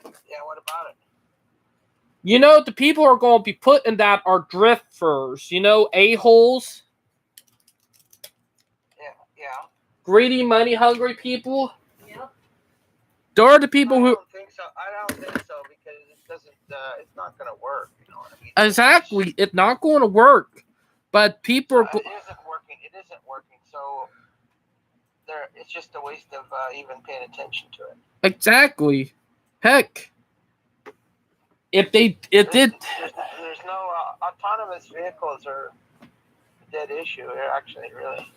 Speaker 5: Yeah, what about it?
Speaker 2: You know, the people who are going to be put in that are drifters, you know, a-holes,
Speaker 5: Yeah.
Speaker 2: greedy, money-hungry people.
Speaker 1: Yep.
Speaker 2: They're the people who...
Speaker 5: I don't think so because it doesn't. It's not going to work. You know what I mean?
Speaker 2: Exactly. It's not going to work. But people are...
Speaker 5: It isn't working. It isn't working. So it's just a waste of even paying attention to it.
Speaker 2: Exactly. Heck. If they... It did...
Speaker 5: There's no... autonomous vehicles are a dead issue. They're actually really...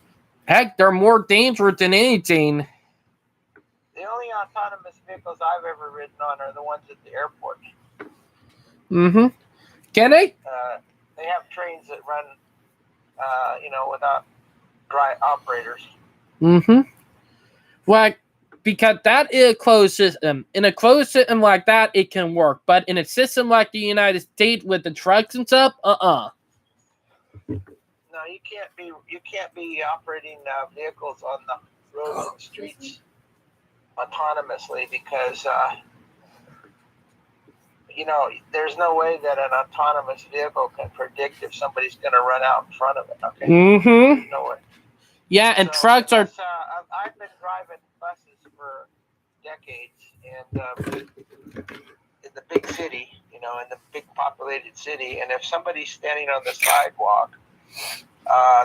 Speaker 2: Heck, they're more dangerous than anything.
Speaker 5: The only autonomous vehicles I've ever ridden on are the ones at the airport.
Speaker 2: Mm-hmm. Can they?
Speaker 5: They have trains that run, without dry operators.
Speaker 2: Mm-hmm. Like, because that is a closed system. In a closed system like that, it can work. But in a system like the United States with the trucks and stuff,
Speaker 5: No, you can't be operating vehicles on the roads and streets autonomously because there's no way that an autonomous vehicle can predict if somebody's going to run out in front of it. Okay.
Speaker 2: Mm-hmm.
Speaker 5: No way.
Speaker 2: Yeah, and
Speaker 5: So
Speaker 2: trucks are...
Speaker 5: I've been driving buses for decades, and in the big city, in the big populated city, and if somebody's standing on the sidewalk,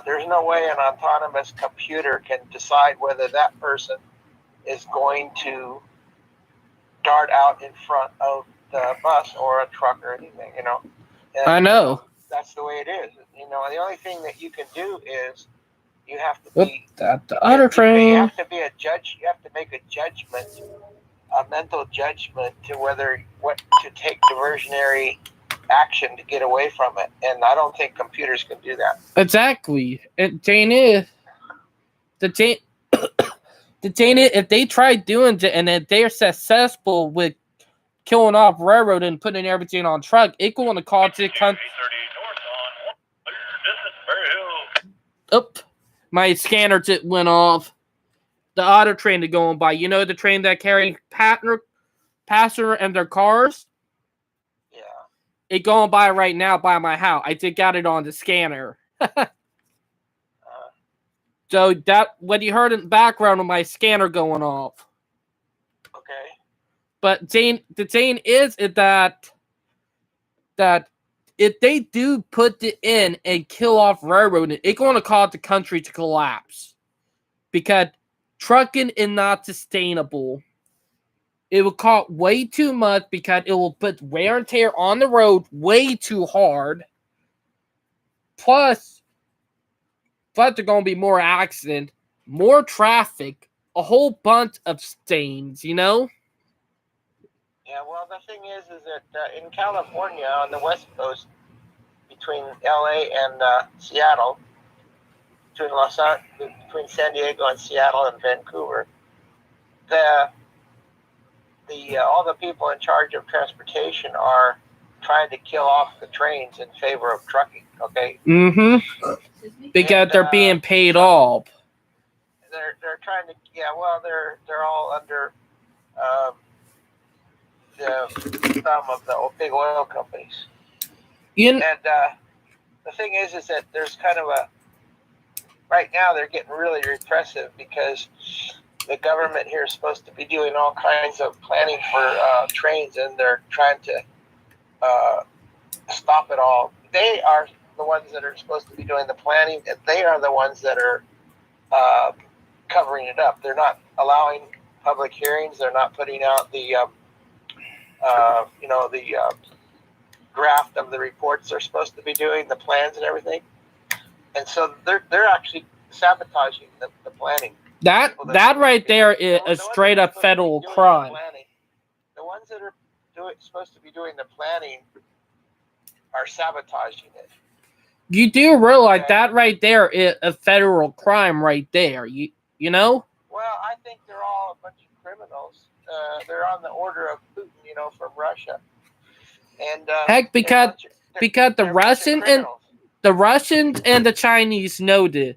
Speaker 5: there's no way an autonomous computer can decide whether that person is going to dart out in front of the bus or a truck or anything, And,
Speaker 2: I know.
Speaker 5: That's the way it is. The only thing that you can do is you have to
Speaker 2: Whoop,
Speaker 5: be...
Speaker 2: that the other
Speaker 5: You
Speaker 2: train.
Speaker 5: have to be a judge. You have to make a judgment, a mental judgment to what to take diversionary action to get away from it. And I don't think computers can do that.
Speaker 2: Exactly. And Jane is... The thing is, if they try doing it and if they're successful with killing off railroad and putting everything on truck, it's going to cause the country... Oop. My scanner just went off. The auto train to going by. You know the train that carry passenger and their cars?
Speaker 5: Yeah.
Speaker 2: It going by right now by my house. I just got it on the scanner. So that what you heard in the background of my scanner going off.
Speaker 5: Okay.
Speaker 2: But the thing is that if they do put it in and kill off railroad, it's going to cause the country to collapse. Because trucking is not sustainable. It will cost way too much because it will put wear and tear on the road way too hard. Plus there are going to be more accidents, more traffic, a whole bunch of stains,
Speaker 5: Yeah, well, the thing is that in California, on the West Coast, between LA and Seattle, between San Diego and Seattle and Vancouver, the all the people in charge of transportation are trying to kill off the trains in favor of trucking. Okay,
Speaker 1: Excuse me?
Speaker 2: Because they're being paid off.
Speaker 5: they're trying to they're all under the thumb of the big oil companies.
Speaker 2: You
Speaker 5: And the thing is that there's kind of right now they're getting really repressive because the government here is supposed to be doing all kinds of planning for trains, and they're trying to stop it all. They are the ones that are supposed to be doing the planning, and they are the ones that are covering it up. They're not allowing public hearings. They're not putting out the draft of the reports they're supposed to be doing, the plans and everything. And so they're actually sabotaging the planning.
Speaker 2: that right there is a straight up federal crime.
Speaker 5: The ones that are supposed to be doing the planning are sabotaging it.
Speaker 2: You do realize
Speaker 5: Okay.
Speaker 2: that right there is a federal crime right there. You know?
Speaker 5: Well, I think they're all a bunch of criminals. They're on the order of Putin, from Russia. And
Speaker 2: Heck, because the
Speaker 5: they're
Speaker 2: Russians and the Chinese know that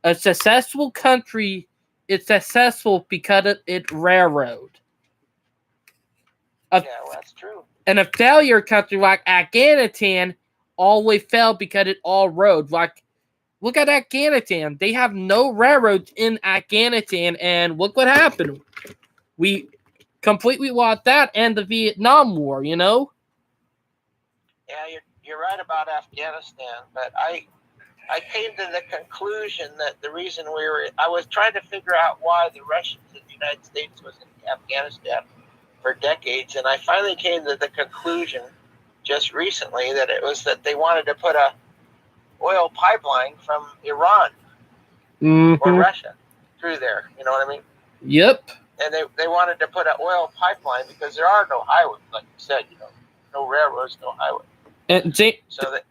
Speaker 2: a successful country is successful because of its railroad.
Speaker 5: yeah, well, that's true.
Speaker 2: And a failure country like Afghanistan always fell because it all roads. Like, look at Afghanistan. They have no railroads in Afghanistan, and look what happened. We completely lost that and the Vietnam War,
Speaker 5: Yeah, you're right about Afghanistan, but I came to the conclusion that the reason I was trying to figure out why the Russians and the United States was in Afghanistan for decades, and I finally came to the conclusion just recently that it was that they wanted to put a oil pipeline from Iran or Russia through there. You know what I mean?
Speaker 2: Yep.
Speaker 5: And they wanted to put an oil pipeline because there are no highways, like you said, no railroads, no highway.
Speaker 2: And
Speaker 5: So that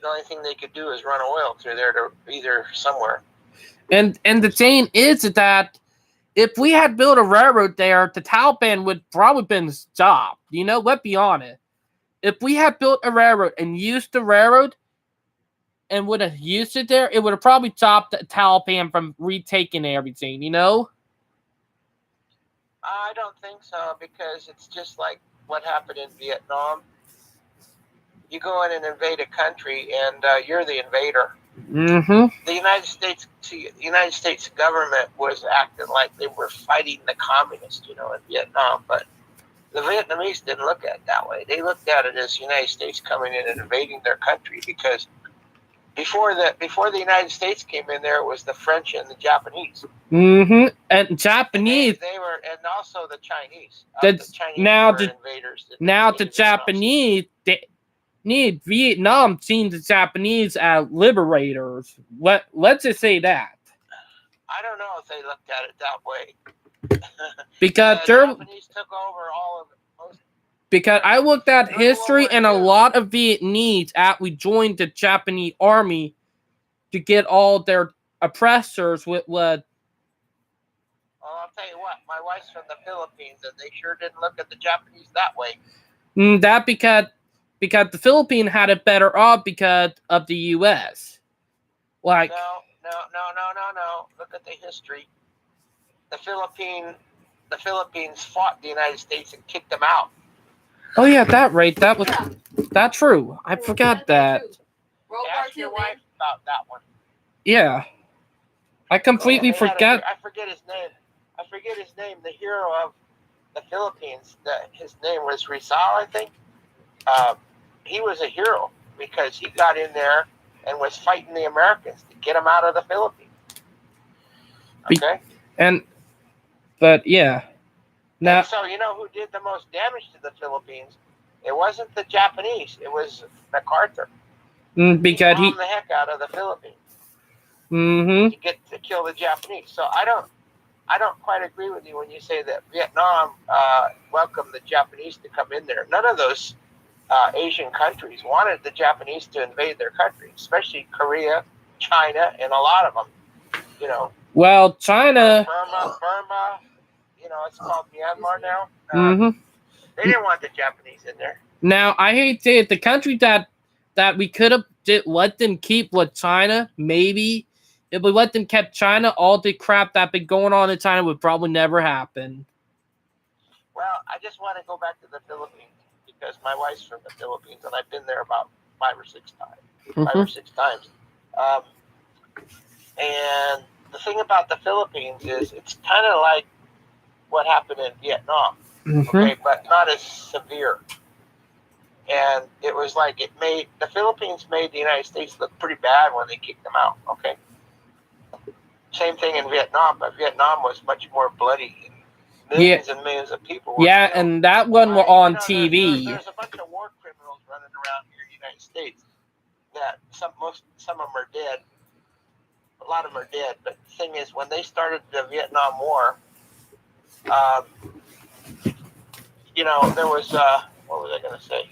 Speaker 5: the only thing they could do is run oil through there to either somewhere.
Speaker 2: And the thing is that if we had built a railroad there, the Taliban would probably been stopped. Let's be honest. If we had built a railroad and used the railroad and would have used it there, it would have probably stopped the Taliban from retaking everything,
Speaker 5: I don't think so, because it's just like what happened in Vietnam. You go in and invade a country, and you're the invader.
Speaker 2: Mm-hmm.
Speaker 5: The United States government was acting like they were fighting the communists, in Vietnam, but the Vietnamese didn't look at it that way. They looked at it as the United States coming in and invading their country, because before the United States came in there, it was the French and the Japanese.
Speaker 2: Mm-hmm. And Japanese.
Speaker 5: They were, and also the Chinese.
Speaker 2: The
Speaker 5: Chinese
Speaker 2: now
Speaker 5: were
Speaker 2: the
Speaker 5: invaders.
Speaker 2: now the Japanese. Vietnam seen the Japanese as liberators. Let's just say that.
Speaker 5: I don't know if they looked at it that way.
Speaker 2: Because
Speaker 5: the Japanese took over all of it.
Speaker 2: Because I looked at
Speaker 5: World
Speaker 2: history,
Speaker 5: War
Speaker 2: and a
Speaker 5: II.
Speaker 2: lot of Vietnamese actually joined the Japanese army to get all their oppressors with what.
Speaker 5: Well, I'll tell you what, my wife's from the Philippines, and they sure didn't look at the Japanese that way.
Speaker 2: That because the Philippines had it better off because of the U.S. Like,
Speaker 5: No. Look at the history. The Philippines fought the United States and kicked them out.
Speaker 2: oh yeah, that was
Speaker 1: Yeah.
Speaker 2: that's true. I forgot that.
Speaker 1: World War
Speaker 5: Ask
Speaker 1: II,
Speaker 5: your
Speaker 1: man.
Speaker 5: wife about that one.
Speaker 2: Yeah, I completely
Speaker 5: They had
Speaker 2: forgot.
Speaker 5: I forget his name. The hero of the Philippines. His name was Rizal, I think. He was a hero because he got in there and was fighting the Americans to get them out of the Philippines. Okay.
Speaker 2: But yeah, now
Speaker 5: And so you know who did the most damage to the Philippines? It wasn't the Japanese. It was MacArthur.
Speaker 2: because he.
Speaker 5: bombed the heck out of the Philippines
Speaker 2: Mm-hmm.
Speaker 5: to kill the Japanese. So I don't quite agree with you when you say that Vietnam welcomed the Japanese to come in there. None of those Asian countries wanted the Japanese to invade their country, especially Korea, China and a lot of them. You know,
Speaker 2: Well, China.
Speaker 5: Burma. You know, it's called Myanmar now.
Speaker 2: Mm-hmm.
Speaker 5: They didn't want the Japanese in there.
Speaker 2: Now, I hate to say it, the country that we could have let them keep was China. Maybe if we let them keep China, all the crap that been going on in China would probably never happen.
Speaker 5: Well, I just want to go back to the Philippines because my wife's from the Philippines and I've been there about 5 or 6 times. And the thing about the Philippines is it's kind of like what happened in Vietnam, okay, but not as severe. And it was like the Philippines made the United States look pretty bad when they kicked them out, okay? Same thing in Vietnam, but Vietnam was much more bloody. Millions and millions of people were killed.
Speaker 2: And that one were on TV.
Speaker 5: There's a bunch of war criminals running around here in the United States that some of them are dead. A lot of them are dead. But the thing is, when they started the Vietnam War, you know, there was, what was I going to say?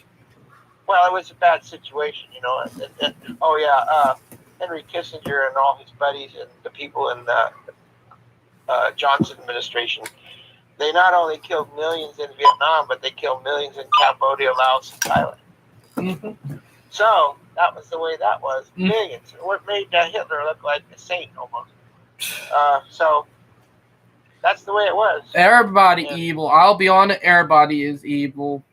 Speaker 5: Well, it was a bad situation, you know. Henry Kissinger and all his buddies and the people in the Johnson administration, they not only killed millions in Vietnam, but they killed millions in Cambodia, Laos, and Thailand.
Speaker 2: Mm-hmm.
Speaker 5: So that was the way that was. Millions. What made Hitler look like a saint almost. So that's the way it was.
Speaker 2: Everybody evil. I'll be honest, everybody is evil.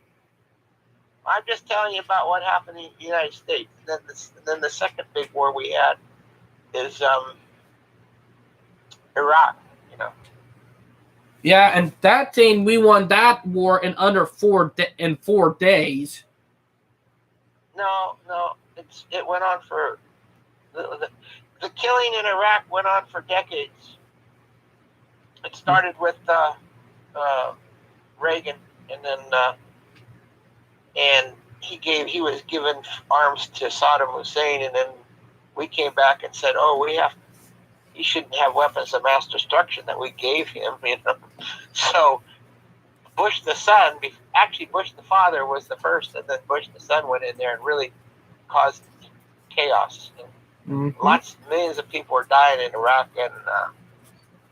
Speaker 5: I'm just telling you about what happened in the United States. Then the second big war we had is Iraq, you know.
Speaker 2: Yeah, and that thing, we won that war in under 4 days.
Speaker 5: No, it went on for the killing in Iraq went on for decades. It started with Reagan, and then and he was given arms to Saddam Hussein, and then we came back and said, he shouldn't have weapons of mass destruction that we gave him, you know. So Bush the son, actually Bush the father was the first, and then Bush the son went in there and really caused chaos. Millions of people were dying in Iraq and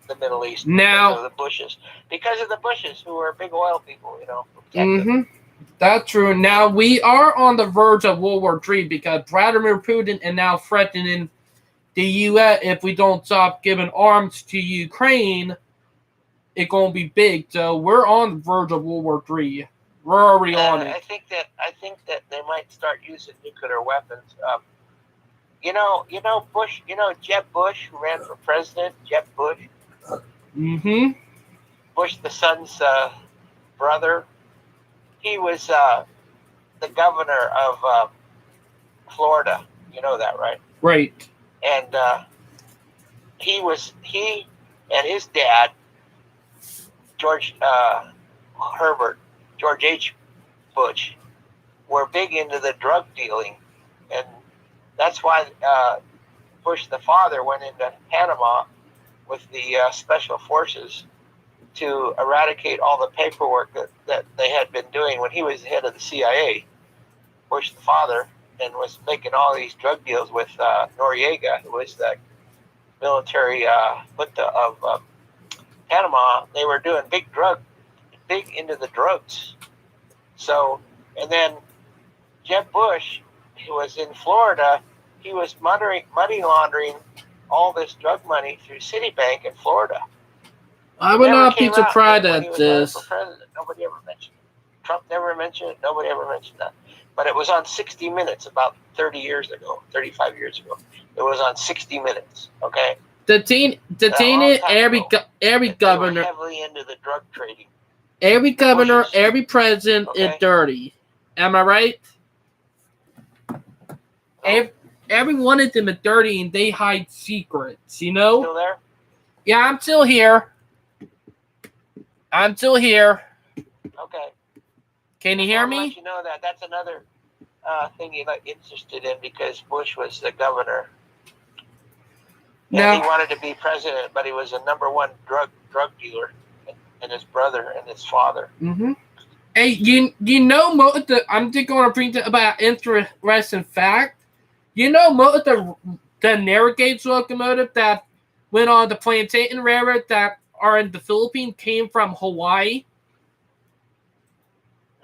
Speaker 5: the Middle East because of the Bushes, who were big oil people, you know.
Speaker 2: That's true. Now we are on the verge of World War III because Vladimir Putin is now threatening the U.S. if we don't stop giving arms to Ukraine, it's gonna be big. So we're on the verge of World War III. We're already on it.
Speaker 5: I think that they might start using nuclear weapons. You know Bush. You know Jeb Bush, who ran for president. Jeb Bush. Bush the son's brother. He was the governor of Florida. You know that, right?
Speaker 2: Right.
Speaker 5: And he and his dad, George H. Bush, were big into the drug dealing, and that's why Bush the father went into Panama with the special forces to eradicate all the paperwork that they had been doing when he was head of the CIA, Bush the father, and was making all these drug deals with Noriega, who was the military junta of Panama. They were doing big into the drugs. So, and then Jeb Bush, who was in Florida, he was money laundering all this drug money through Citibank in Florida.
Speaker 2: I would not be surprised at this.
Speaker 5: Nobody ever mentioned it. Trump never mentioned it. Nobody ever mentioned that. But it was on 60 Minutes about 35 years ago. It was on 60 Minutes. Okay.
Speaker 2: Every governor.
Speaker 5: They were heavily into the drug trading.
Speaker 2: Every governor, every president is dirty. Am I right? Every one of them is dirty, and they hide secrets. You know.
Speaker 5: Still there?
Speaker 2: Yeah, I'm still here.
Speaker 5: Okay.
Speaker 2: Can you hear me?
Speaker 5: Let you know that's another thing you're not interested in because Bush was the governor. And he wanted to be president, but he was a number one drug dealer, and his brother and his father.
Speaker 2: Hey, you know, I'm just going to bring about interesting fact. You know, most of the the narrow gauge locomotive that went on the Plantain Railroad that are in the Philippines came from Hawaii?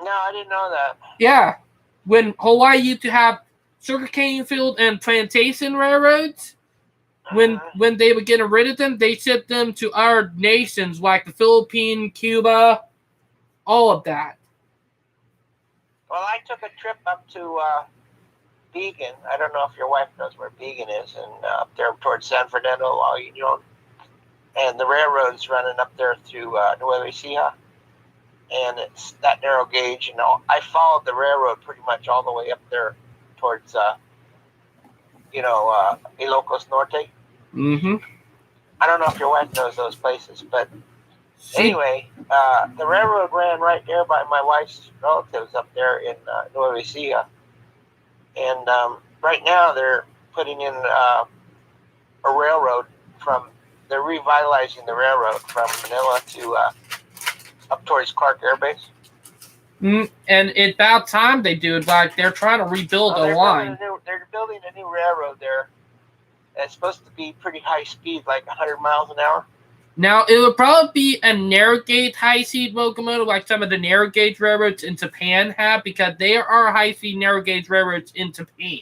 Speaker 5: No, I didn't know that.
Speaker 2: Yeah. When Hawaii used to have sugarcane field and plantation railroads, when they were getting rid of them, they shipped them to other nations like the Philippines, Cuba, all of that.
Speaker 5: Well, I took a trip up to Beacon. I don't know if your wife knows where Beacon is, and up there towards San Fernando, La Union, and the railroad's running up there through Nueva Ecija, and it's that narrow gauge. You know, I followed the railroad pretty much all the way up there towards, Ilocos Norte.
Speaker 2: Mm-hmm.
Speaker 5: I don't know if your wife knows those places, but anyway, the railroad ran right there by my wife's relatives up there in Nueva Ecija. And right now they're putting in a railroad they're revitalizing the railroad from Manila to up towards Clark Air Base.
Speaker 2: And it's about time they do it. Like they're trying to rebuild the line.
Speaker 5: They're building a new railroad there. It's supposed to be pretty high speed, like 100 miles an hour.
Speaker 2: Now, it would probably be a narrow gauge high-speed locomotive like some of the narrow gauge railroads in Japan have, because there are high-speed narrow gauge railroads in Japan.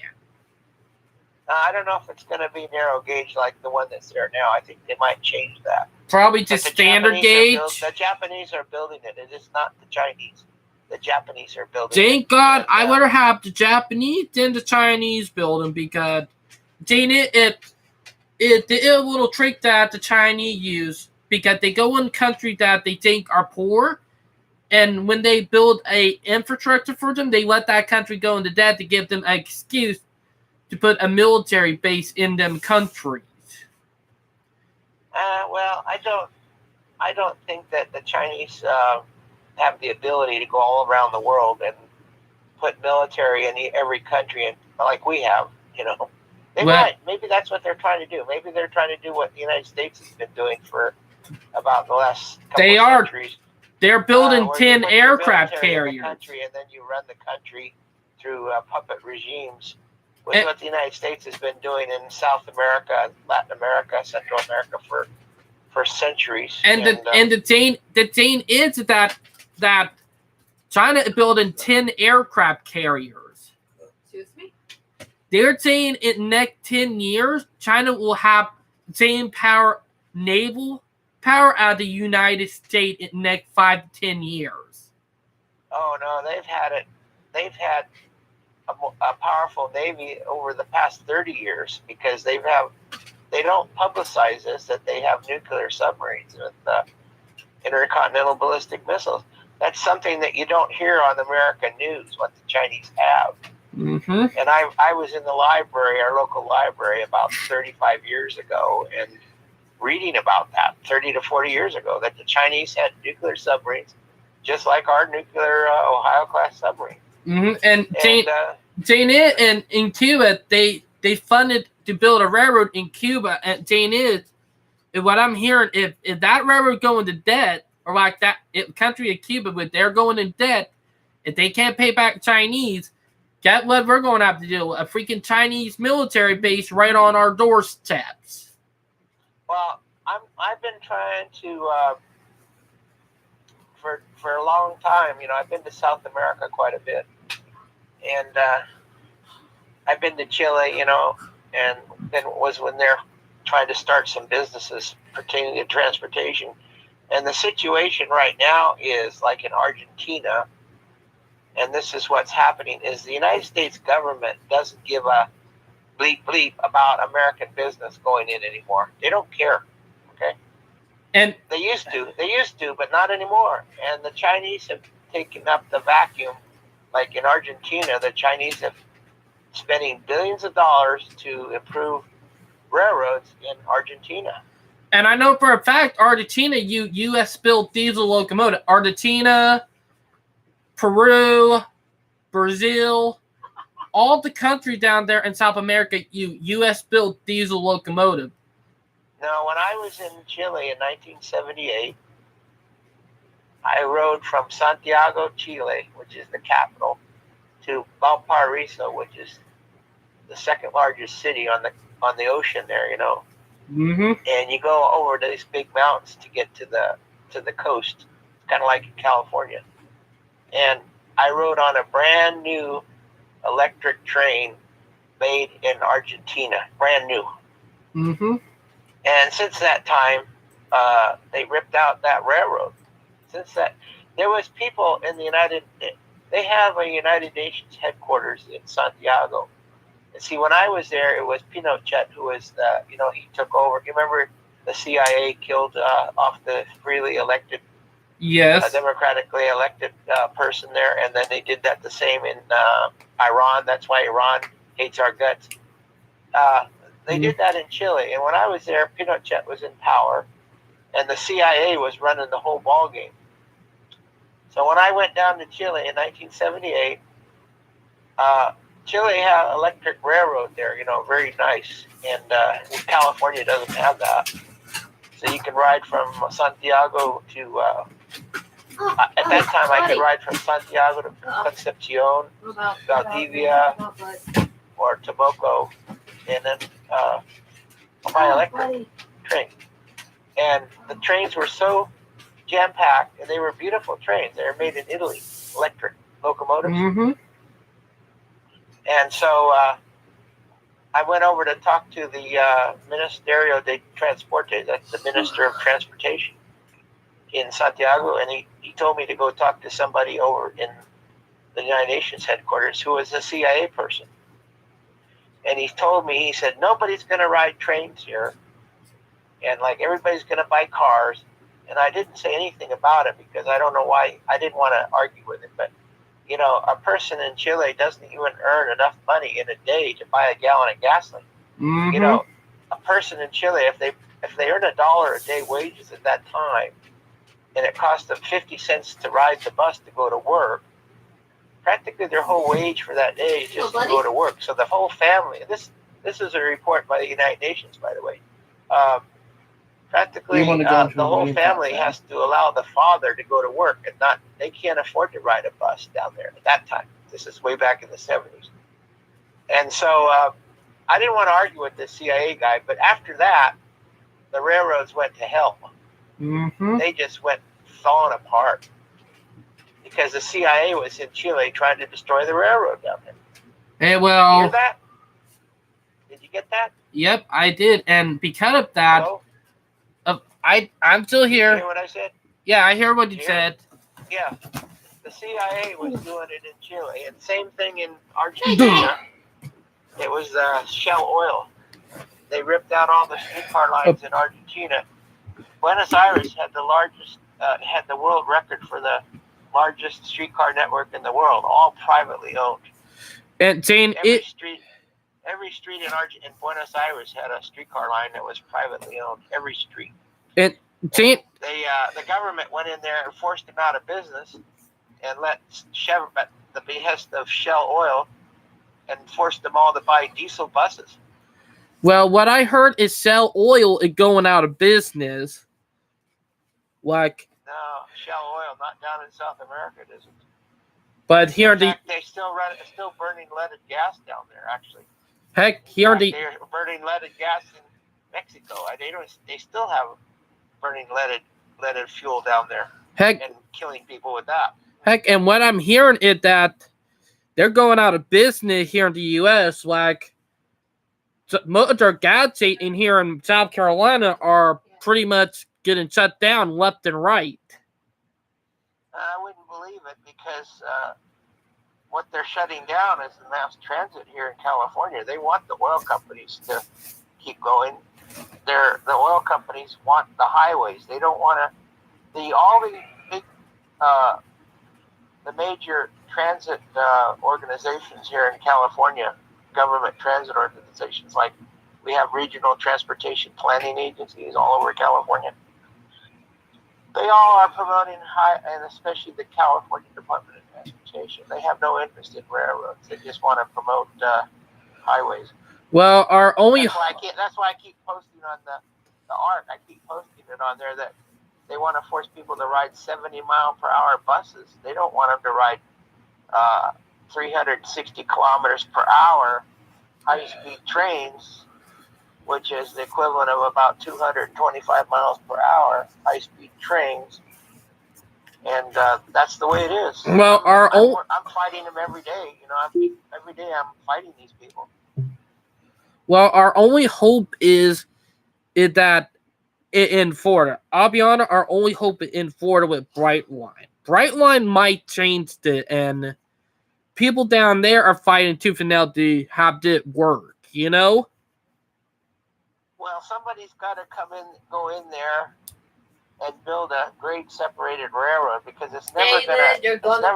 Speaker 5: I don't know if it's going to be narrow gauge like the one that's there now. I think they might change that.
Speaker 2: Probably just standard gauge.
Speaker 5: The Japanese are building it. It is not the Chinese. The Japanese are building it.
Speaker 2: Thank God I would have the Japanese than the Chinese building, because it's a little trick that the Chinese use, because they go in countries that they think are poor, and when they build a infrastructure for them, they let that country go into debt to give them an excuse to put a military base in them countries.
Speaker 5: Well, I don't think that the Chinese have the ability to go all around the world and put military in every country, and like we have, you know. They might. Maybe that's what they're trying to do. Maybe they're trying to do what the United States has been doing for about the last couple of centuries.
Speaker 2: They're building 10
Speaker 5: you
Speaker 2: aircraft
Speaker 5: military
Speaker 2: carriers.
Speaker 5: in the country, and then you run the country through puppet regimes, which is what the United States has been doing in South America, Latin America, Central America for centuries.
Speaker 2: And the thing is that China is building 10 aircraft carriers.
Speaker 1: Excuse me?
Speaker 2: They're saying in the next 10 years, China will have the same naval power as the United States in the next 5 to 10 years.
Speaker 5: Oh, no, they've had it. They've had a powerful Navy over the past 30 years, because they don't publicize this, that they have nuclear submarines with intercontinental ballistic missiles. That's something that you don't hear on the American news, what the Chinese have.
Speaker 2: Mm-hmm.
Speaker 5: And I was in the library, our local library, about 35 years ago, and reading about that 30 to 40 years ago, that the Chinese had nuclear submarines, just like our nuclear Ohio-class submarine.
Speaker 2: Mm-hmm. And in Cuba, they funded to build a railroad in Cuba. And what I'm hearing, if that railroad go into debt, or like that country of Cuba, but they're going in debt, if they can't pay back Chinese, guess what we're going to have to do? A freaking Chinese military base right on our doorsteps.
Speaker 5: Well, I've been trying to for a long time. You know, I've been to South America quite a bit, and I've been to Chile. You know, and then was when they're trying to start some businesses pertaining to transportation. And the situation right now is like in Argentina, and this is what's happening, is the United States government doesn't give a bleep about American business going in anymore. They don't care, okay?
Speaker 2: And
Speaker 5: they used to, but not anymore. And the Chinese have taken up the vacuum. Like in Argentina, the Chinese have spending billions of dollars to improve railroads in Argentina.
Speaker 2: And I know for a fact, Argentina, U.S. built diesel locomotive. Argentina, Peru, Brazil, all the countries down there in South America, U.S. built diesel locomotive.
Speaker 5: Now, when I was in Chile in 1978, I rode from Santiago, Chile, which is the capital, to Valparaiso, which is the second largest city on the on the ocean there, you know,
Speaker 2: Mm-hmm.
Speaker 5: and you go over these big mountains to get to the coast, kind of like in California. And I rode on a brand new electric train made in Argentina, brand new.
Speaker 2: Mm-hmm.
Speaker 5: And since that time, they ripped out that railroad. Since that, there was people in the they have a United Nations headquarters in Santiago. And see, when I was there, it was Pinochet who was he took over. You remember the CIA killed off the freely elected,
Speaker 2: Yes.
Speaker 5: democratically elected person there, and then they did that the same in Iran. That's why Iran hates our guts. They did that in Chile, and when I was there, Pinochet was in power, and the CIA was running the whole ball game. So when I went down to Chile in 1978, Chile had electric railroad there, you know, very nice, and California doesn't have that. So you can ride from Santiago to. At that time, I could ride from Santiago to Concepcion, Valdivia, or Tomoco, and then by electric train. And the trains were so jam-packed, and they were beautiful trains. They were made in Italy, electric locomotives.
Speaker 2: Mm-hmm.
Speaker 5: And so I went over to talk to the Ministerio de Transporte, that's the Minister of Transportation in Santiago, and he told me to go talk to somebody over in the United Nations headquarters who was a CIA person. And he told me, he said, nobody's going to ride trains here, and like everybody's going to buy cars. And I didn't say anything about it because I don't know why. I didn't want to argue with him, but you know, a person in Chile doesn't even earn enough money in a day to buy a gallon of gasoline.
Speaker 2: Mm-hmm.
Speaker 5: You know, a person in Chile, if they earn $1 a day wages at that time, and it costs them 50 cents to ride the bus to go to work, practically their whole wage for that day is just to go to work. So the whole family. This is a report by the United Nations, by the way. Practically, the whole family has to allow the father to go to work, and they can't afford to ride a bus down there at that time. This is way back in the 70s. And so I didn't want to argue with the CIA guy, but after that, the railroads went to hell.
Speaker 2: Mm-hmm.
Speaker 5: They just went falling apart because the CIA was in Chile trying to destroy the railroad down there.
Speaker 2: Hey,
Speaker 5: You
Speaker 2: well,
Speaker 5: hear that? Did you get that?
Speaker 2: yep, I did, and because of that,
Speaker 5: Hello?
Speaker 2: I'm still
Speaker 5: Did you
Speaker 2: here.
Speaker 5: hear what I said?
Speaker 2: Yeah, I hear what you
Speaker 5: Here.
Speaker 2: said.
Speaker 5: Yeah. The CIA was doing it in Chile, and same thing in Argentina. It was Shell Oil. They ripped out all the streetcar lines in Argentina. Buenos Aires had had the world record for the largest streetcar network in the world, all privately owned.
Speaker 2: And Jane,
Speaker 5: Every street in Buenos Aires had a streetcar line that was privately owned. Every street.
Speaker 2: Jane,
Speaker 5: The government went in there and forced them out of business, and let Chevron, at the behest of Shell Oil, and forced them all to buy diesel buses.
Speaker 2: well, what I heard is Shell Oil is going out of business. Like,
Speaker 5: No, Shell Oil, not down in South America, it isn't.
Speaker 2: but here
Speaker 5: In
Speaker 2: the
Speaker 5: fact, they still burning leaded gas down there. Actually,
Speaker 2: heck, here the
Speaker 5: they're burning leaded gas in Mexico. They still have burning leaded fuel down there
Speaker 2: heck,
Speaker 5: and killing people with that.
Speaker 2: and what I'm hearing is that they're going out of business here in the U.S. Like, most of their gas stations here in South Carolina are pretty much getting shut down left and right.
Speaker 5: I wouldn't believe it because what they're shutting down is the mass transit here in California. They want the oil companies to keep going. The oil companies want the highways. They don't want to. All the big, the major transit organizations here in California, government transit organizations, like we have regional transportation planning agencies all over California. They all are promoting and especially the California Department of Transportation. They have no interest in railroads. They just want to promote highways.
Speaker 2: Well, our only
Speaker 5: That's why I keep posting on the ARC. I keep posting it on there that they want to force people to ride 70-mile-per-hour buses. They don't want them to ride 360 kilometers per hour high-speed trains which is the equivalent of about 225 miles per hour, high-speed trains. And that's the way it is.
Speaker 2: Well,
Speaker 5: I'm fighting them every day. Every day I'm fighting these people.
Speaker 2: our only hope is that in Florida. I'll be honest, our only hope in Florida with Brightline. Brightline might change it, and people down there are fighting tooth and nail to have it work, you know?
Speaker 5: Well, somebody's got to go in there and build a grade separated railroad, because it's never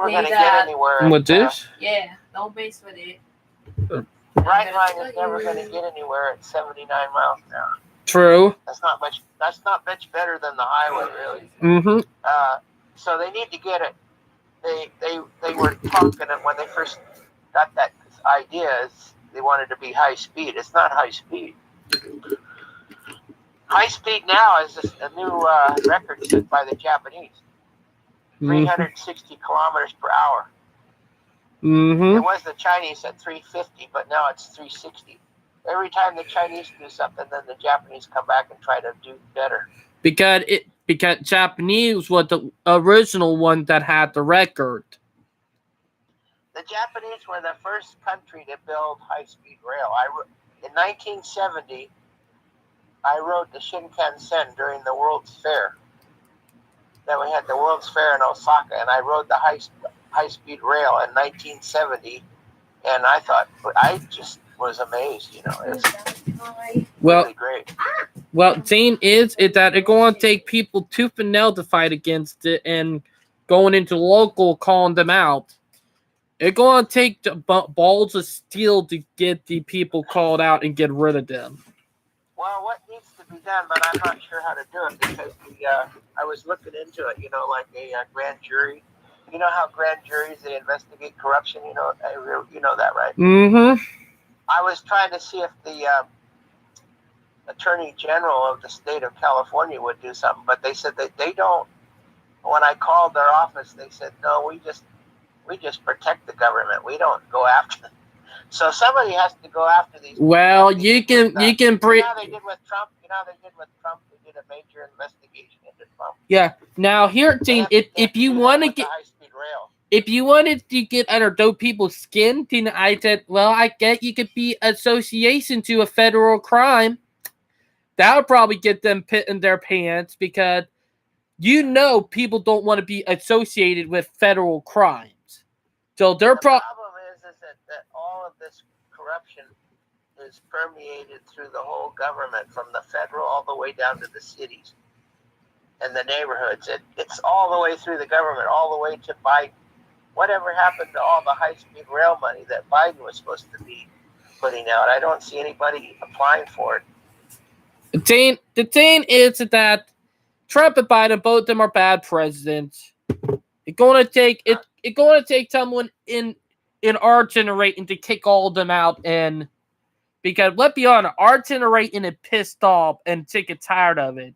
Speaker 5: gonna get anywhere.
Speaker 2: With this?
Speaker 1: Yeah, no base with it.
Speaker 5: Brightline is never gonna get anywhere at 79 miles an hour.
Speaker 2: True.
Speaker 5: That's not much better than the highway, really.
Speaker 2: Mm-hmm.
Speaker 5: So they need to get it. They were talking when they first got that idea. They wanted to be high speed. It's not high speed. High speed now is a new record set by the Japanese. 360 kilometers per hour.
Speaker 2: Mm-hmm.
Speaker 5: It was the Chinese at 350, but now it's 360. Every time the Chinese do something, then the Japanese come back and try to do better.
Speaker 2: Because Japanese was the original one that had the record.
Speaker 5: The Japanese were the first country to build high-speed rail. In 1970, I rode the Shinkansen during the World's Fair. Then we had the World's Fair in Osaka, and I rode the high-speed rail in 1970, and I just was amazed. It was really great.
Speaker 2: Well, the thing is that it's going to take people tooth and nail to fight against it, and going into local, calling them out. It's going to take the balls of steel to get the people called out and get rid of them.
Speaker 5: Well, what needs to be done, but I'm not sure how to do it, because I was looking into it, like a grand jury. You know how grand juries, they investigate corruption, you know that, right?
Speaker 2: Mm-hmm.
Speaker 5: I was trying to see if the Attorney General of the state of California would do something, but they said that they don't. When I called their office, they said, no, we just protect the government. We don't go after them. So somebody has to go after these.
Speaker 2: Well, you can
Speaker 5: they did with Trump. They did a major investigation into Trump.
Speaker 2: Yeah. Now here, Dean, if you want to get
Speaker 5: high-speed rail.
Speaker 2: If you wanted to get under those people's skin, then I said, well, I get you could be association to a federal crime. That would probably get them pit in their pants, because people don't want to be associated with federal crimes. So
Speaker 5: The problem is that all of this corruption is permeated through the whole government, from the federal all the way down to the cities and the neighborhoods. It's all the way through the government, all the way to Biden. Whatever happened to all the high-speed rail money that Biden was supposed to be putting out? I don't see anybody applying for it.
Speaker 2: The thing is that Trump and Biden, both of them are bad presidents. It's going to take someone in our generation to kick all of them out, and because let's be honest, our generation is pissed off and sick and tired of it.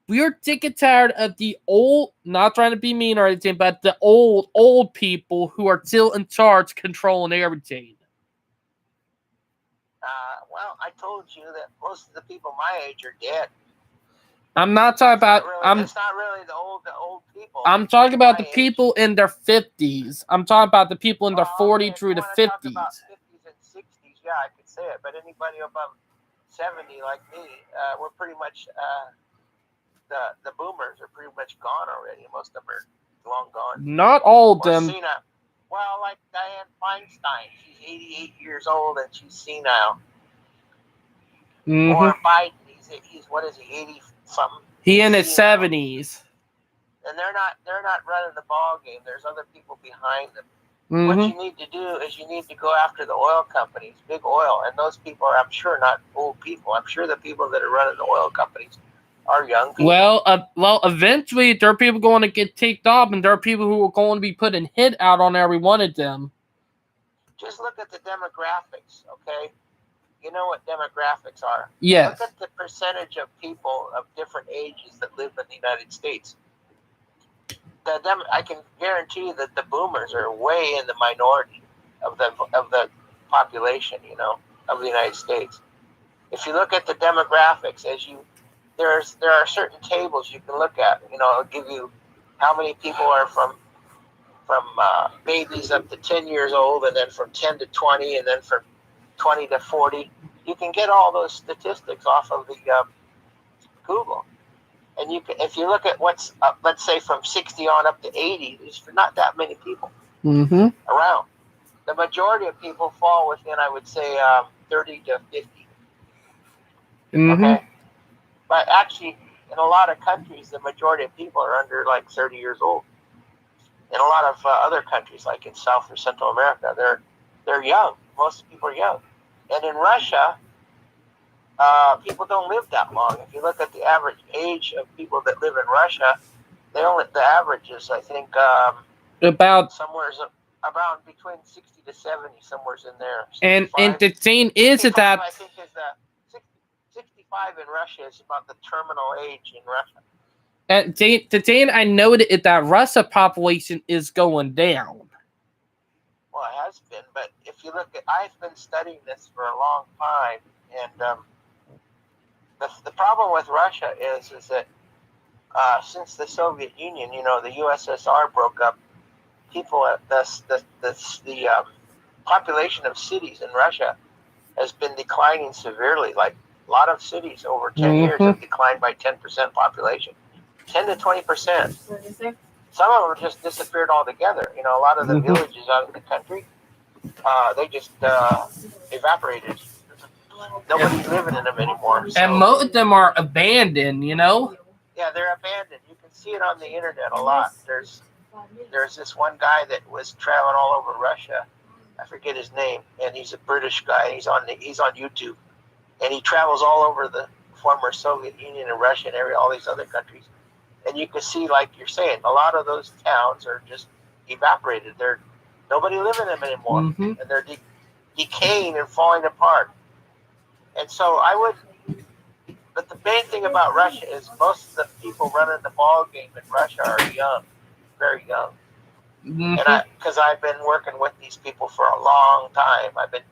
Speaker 2: We are sick and tired of the old, not trying to be mean or anything, but the old people who are still in charge, controlling everything.
Speaker 5: Well, I told you that most of the people my age are dead.
Speaker 2: I'm not talking about.
Speaker 5: It's not really the old people.
Speaker 2: I'm talking about the people in their 50s. I'm talking about the people in their 40 through the 50s.
Speaker 5: About 50s and 60s, yeah, I could say it. But anybody above 70 like me, we're pretty much the boomers are pretty much gone already. Most of them are long gone.
Speaker 2: Not all of them.
Speaker 5: Senile. Well, like Dianne Feinstein, she's 88 years old and she's senile.
Speaker 2: Mm-hmm.
Speaker 5: Or Biden, he's what is he, 80 something?
Speaker 2: He in his 70s.
Speaker 5: And they're not running the ball game. There's other people behind them.
Speaker 2: Mm-hmm.
Speaker 5: What you need to do is you need to go after the oil companies, big oil, and those people are, I'm sure, not old people. I'm sure the people that are running the oil companies are young people.
Speaker 2: Well, eventually there are people going to get ticked off, and there are people who are going to be putting hit out on every one of them.
Speaker 5: Just look at the demographics, okay? You know what demographics are.
Speaker 2: Yes.
Speaker 5: Look at the percentage of people of different ages that live in the United States. I can guarantee you that the boomers are way in the minority of the population, of the United States. if you look at the demographics, there are certain tables you can look at. It'll give you how many people are from babies up to 10 years old, and then from 10 to 20, and then from 20 to 40. You can get all those statistics off of the Google. And if you look at what's up, let's say from 60 on up to 80, there's not that many people around. The majority of people fall within, I would say, 30 to 50. Okay, but actually, in a lot of countries, the majority of people are under like 30 years old. In a lot of other countries, like in South or Central America, they're young. Most people are young. And in Russia, people don't live that long. If you look at the average age of people that live in Russia, the average is, I think,
Speaker 2: About
Speaker 5: somewhere around between 60 to 70, somewhere's in there.
Speaker 2: and
Speaker 5: 65.
Speaker 2: the thing is
Speaker 5: 65,
Speaker 2: that
Speaker 5: I think is 65 in Russia is about the terminal age in Russia.
Speaker 2: the thing I noted that Russia population is going down.
Speaker 5: Well, it has been, but if you look at, I've been studying this for a long time, and the problem with Russia is that since the Soviet Union, the USSR broke up, the population of cities in Russia has been declining severely. Like a lot of cities over 10 years have declined by 10% population, 10 to 20%.
Speaker 1: What is there?
Speaker 5: Some of them just disappeared altogether. A lot of the villages out in the country, they just evaporated. Nobody's living in them anymore. So,
Speaker 2: And most of them are abandoned,
Speaker 5: yeah, they're abandoned. You can see it on the internet a lot. There's this one guy that was traveling all over Russia. I forget his name, and he's a British guy. He's on YouTube, and he travels all over the former Soviet Union and Russia and all these other countries. And you can see, like you're saying, a lot of those towns are just evaporated. There's nobody living in them anymore, and they're decaying and falling apart. And so but the main thing about Russia is most of the people running the ball game in Russia are young, very young. And because I've been working with these people for a long time, I've been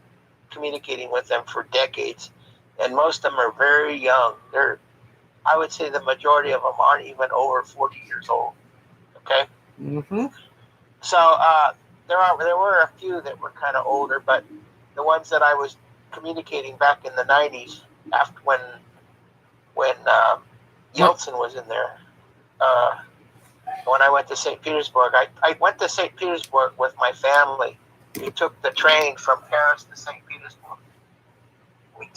Speaker 5: communicating with them for decades, and most of them are very young. I would say the majority of them aren't even over 40 years old. Okay. So there were a few that were kind of older, but the ones that I was communicating back in the 90s, after when Yeltsin was in there, when I went to St. Petersburg, I went to St. Petersburg with my family. We took the train from Paris to St. Petersburg. We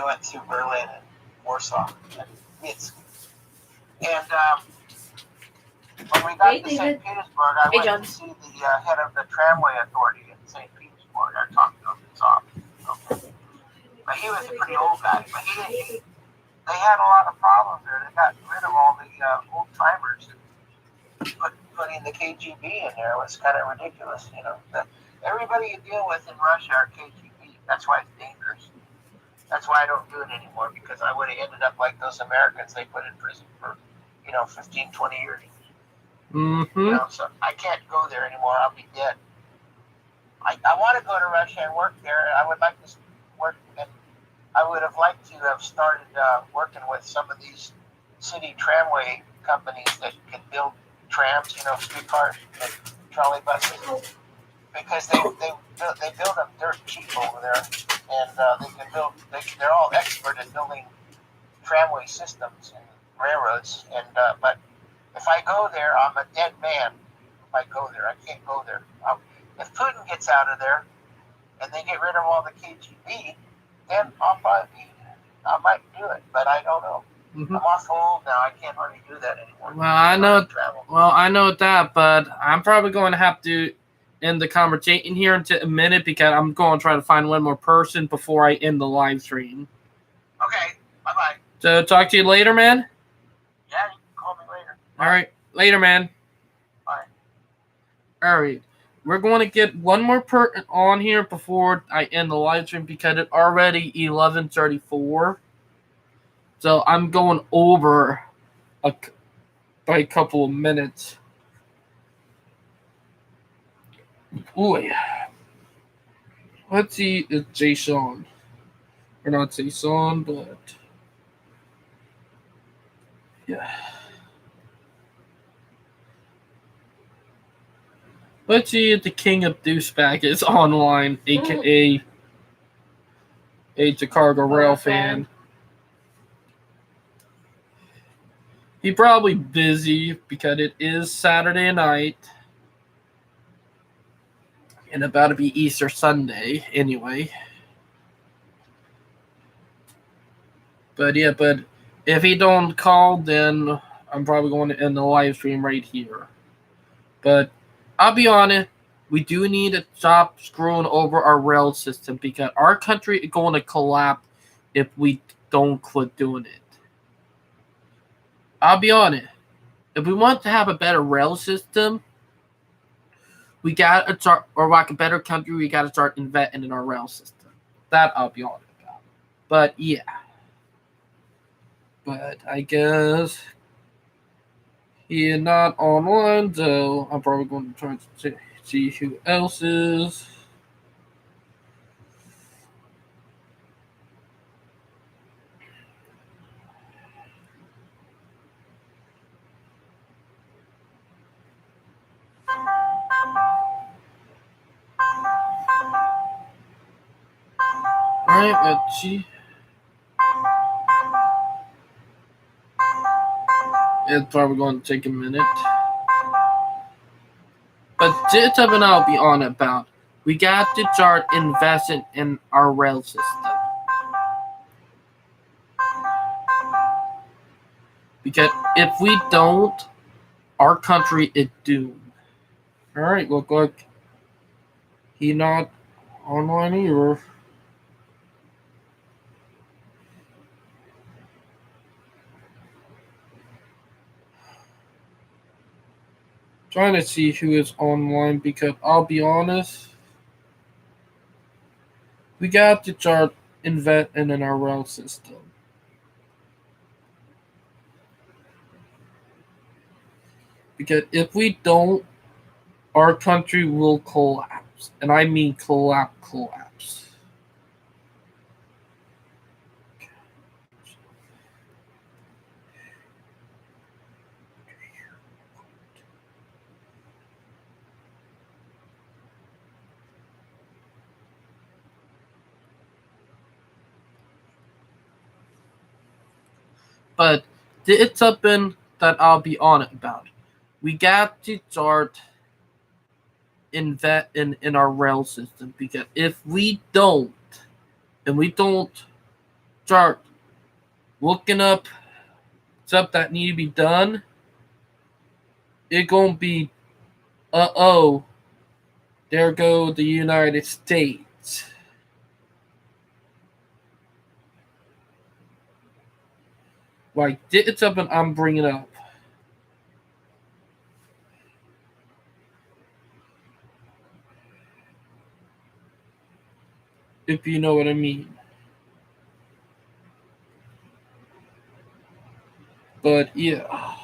Speaker 5: went through Berlin and Warsaw and Minsk. And when we got to St. Petersburg, I went to see the head of the tramway authority in St. Petersburg. I talked to him in his office. Okay. But he was a pretty old guy. But they had a lot of problems there. They got rid of all the old timers. Putting the KGB in there was kind of ridiculous. Everybody you deal with in Russia are KGB. That's why it's dangerous. That's why I don't do it anymore, because I would have ended up like those Americans they put in prison for, 15, 20 years. So I can't go there anymore. I'll be dead. I want to go to Russia and work there. I would like to work, and I would have liked to have started working with some of these city tramway companies that can build trams, streetcars and trolley buses, because they build them dirt cheap over there, and they're all expert at building tramway systems and railroads. And but if I go there, I'm a dead man. If I go there, I can't go there. If Putin gets out of there and they get rid of all the KGB, then I might do it, but I don't know. I'm awful old now. I can't hardly do that anymore.
Speaker 2: Well, I know that, but I'm probably going to have to end the conversation here in a minute, because I'm going to try to find one more person before I end the live stream.
Speaker 5: Okay, bye-bye.
Speaker 2: So, talk to you later, man?
Speaker 5: Yeah, you can call me later.
Speaker 2: All right, later, man.
Speaker 5: Bye.
Speaker 2: All right, we're going to get one more person on here before I end the live stream, because it's already 11:34. So I'm going over by a couple of minutes. Boy. Let's see if Jason. or not saison, but yeah. Let's see if the king of douchebag is online, aka a Chicago Rail fan. He probably busy because it is Saturday night and about to be Easter Sunday anyway. But yeah, but if he don't call, then I'm probably going to end the live stream right here. But I'll be honest, we do need to stop screwing over our rail system because our country is going to collapse if we don't quit doing it. I'll be honest, if we want to have a better rail system, we got to start, or like a better country, we got to start investing in our rail system. That I'll be honest about. But yeah. But I guess he is not online, so I'm probably going to try to see who else is. Alright, let's see. It's probably going to take a minute. But this something I'll be on about. We got to start investing in our rail system. Because if we don't, our country is doomed. Alright, look like he not online either. Trying to see who is online because I'll be honest, we got to start investing in our rail system. Because if we don't, our country will collapse. And I mean collapse. But it's something that I'll be honest about. We got to start investing in our rail system because if we don't, and we don't start looking up stuff that need to be done, it's gonna be, there go the United States. Like, it's something I'm bringing up. If you know what I mean. But yeah.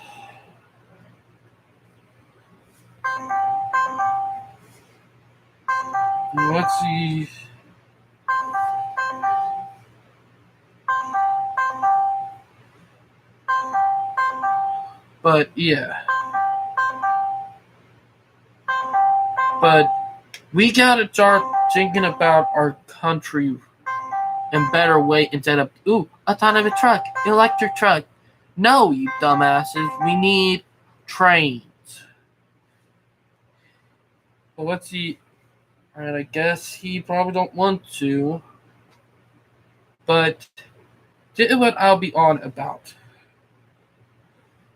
Speaker 2: Let's see. But yeah. But we gotta start thinking about our country in better way instead of autonomous truck, electric truck. No, you dumbasses. We need trains. Well, let's see. Alright, I guess he probably don't want to. But this is what I'll be on about.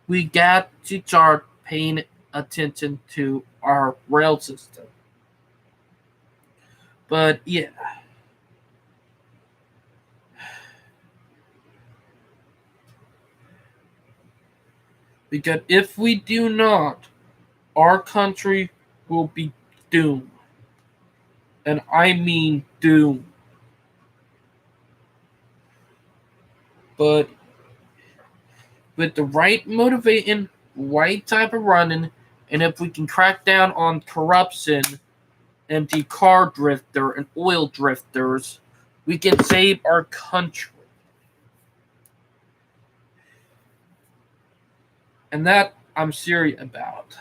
Speaker 2: We got to start paying attention to our rail system. But yeah. Because if we do not, our country will be doomed. And I mean doomed. But with the right motivating, right type of running, and if we can crack down on corruption, empty car drifter, and oil drifters, we can save our country. And that I'm serious about.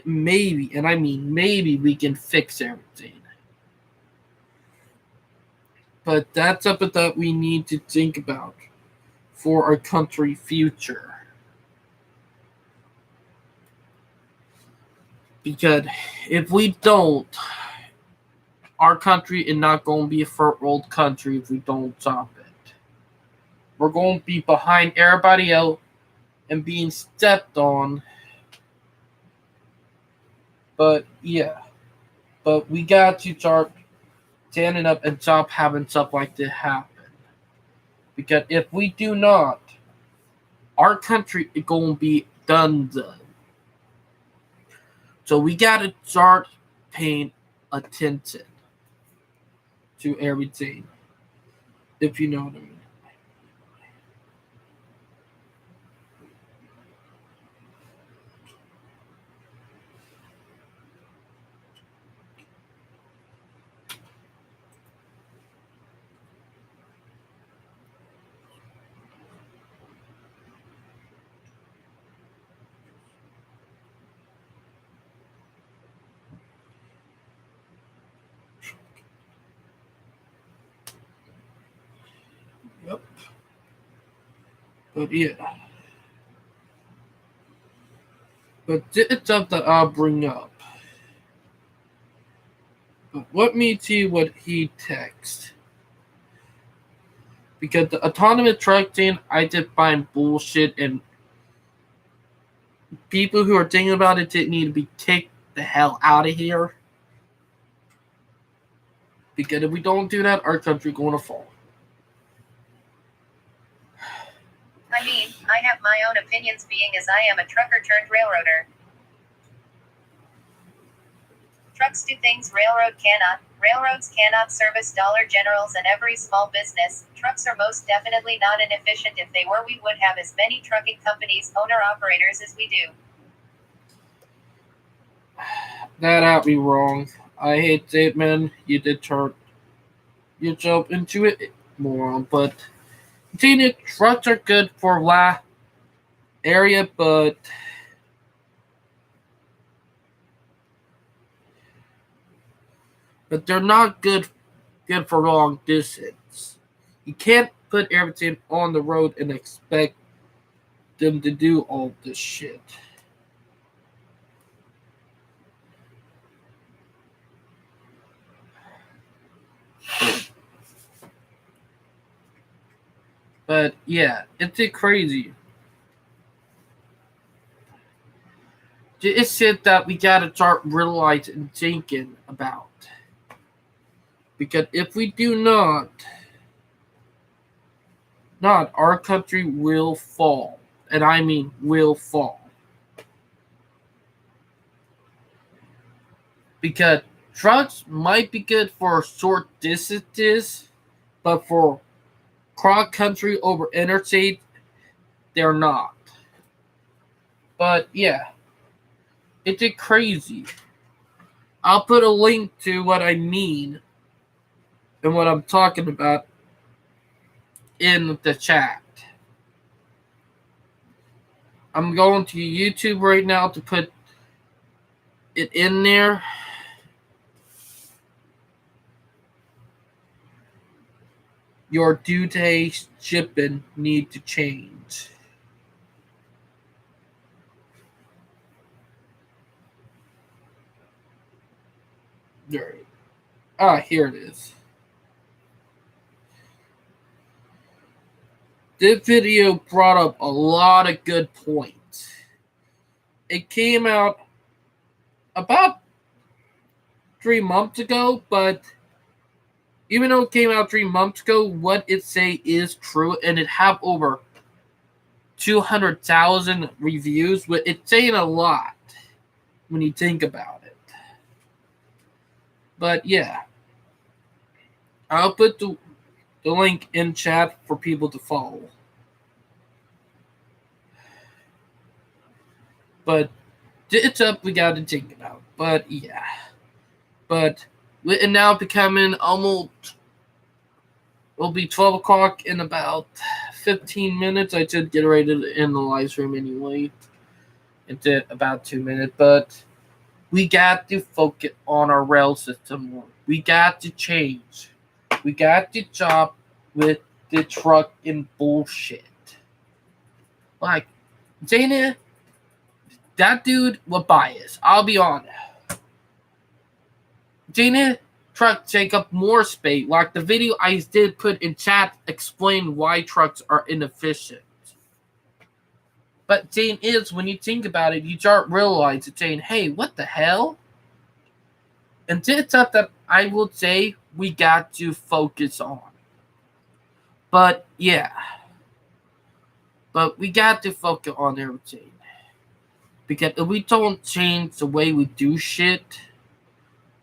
Speaker 2: Maybe, and I mean maybe, we can fix everything. But that's something that we need to think about for our country future. Because if we don't, our country is not going to be a first world country if we don't stop it. We're going to be behind everybody else and being stepped on. But yeah, but we got to start standing up and stop having stuff like this happen. Because if we do not, our country is going to be done. So we got to start paying attention to everything, if you know what I mean. Yep. But yeah. But it's something I'll bring up. But let me see what he texted. Because the autonomous truck thing, I just find bullshit, and people who are thinking about it need to be kicked the hell out of here. Because if we don't do that, our country's going to fall.
Speaker 3: I mean, I have my own opinions being as I am a trucker turned railroader. Trucks do things railroads cannot service Dollar Generals and every small business. Trucks are most definitely not inefficient. If they were, we would have as many trucking companies, owner-operators as we do.
Speaker 2: That I'd be wrong. I hate to say it, man. You did turn yourself into it, moron. But continue, trucks are good for area, but they're not good for long distance. You can't put everything on the road and expect them to do all this shit. But yeah, it's crazy. It's shit that we gotta start realizing and thinking about. Because if we do not, our country will fall. And I mean will fall. Because trucks might be good for short distances, but for cross country over interstate, they're not. But yeah, it's crazy. I'll put a link to what I mean and what I'm talking about in the chat. I'm going to YouTube right now to put it in there. Your due date shipping need to change. There. Here it is. This video brought up a lot of good points. It came out about 3 months ago, but even though it came out 3 months ago, what it say is true, and it have over 200,000 reviews. It's saying a lot when you think about it. But yeah, I'll put the link in chat for people to follow. But it's up we got to think about. But yeah. But we're now becoming almost It'll be 12 o'clock in about 15 minutes. I should get ready to end the live stream anyway. Into about 2 minutes. But we got to focus on our rail system more. We got to change. We got to stop with the truck and bullshit. Like, Dana, that dude was biased. I'll be honest. Dana truck take up more space. Like the video I did put in chat explained why trucks are inefficient. But Jane is, when you think about it, you start realizing, Jane, hey, what the hell? And it's stuff that I will say we got to focus on. But yeah. But we got to focus on everything. Because if we don't change the way we do shit,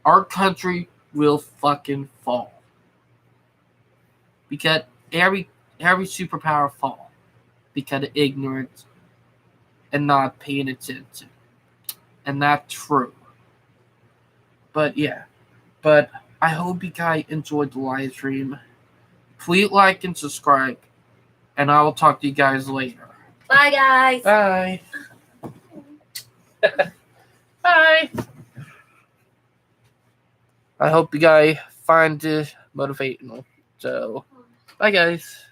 Speaker 2: our country will fucking fall. Because every superpower fall. Because of ignorance and not paying attention. And that's true. But yeah. But I hope you guys enjoyed the live stream. Please like and subscribe. And I will talk to you guys later.
Speaker 1: Bye, guys.
Speaker 2: Bye. Bye. I hope you guys find this motivational. So, bye guys.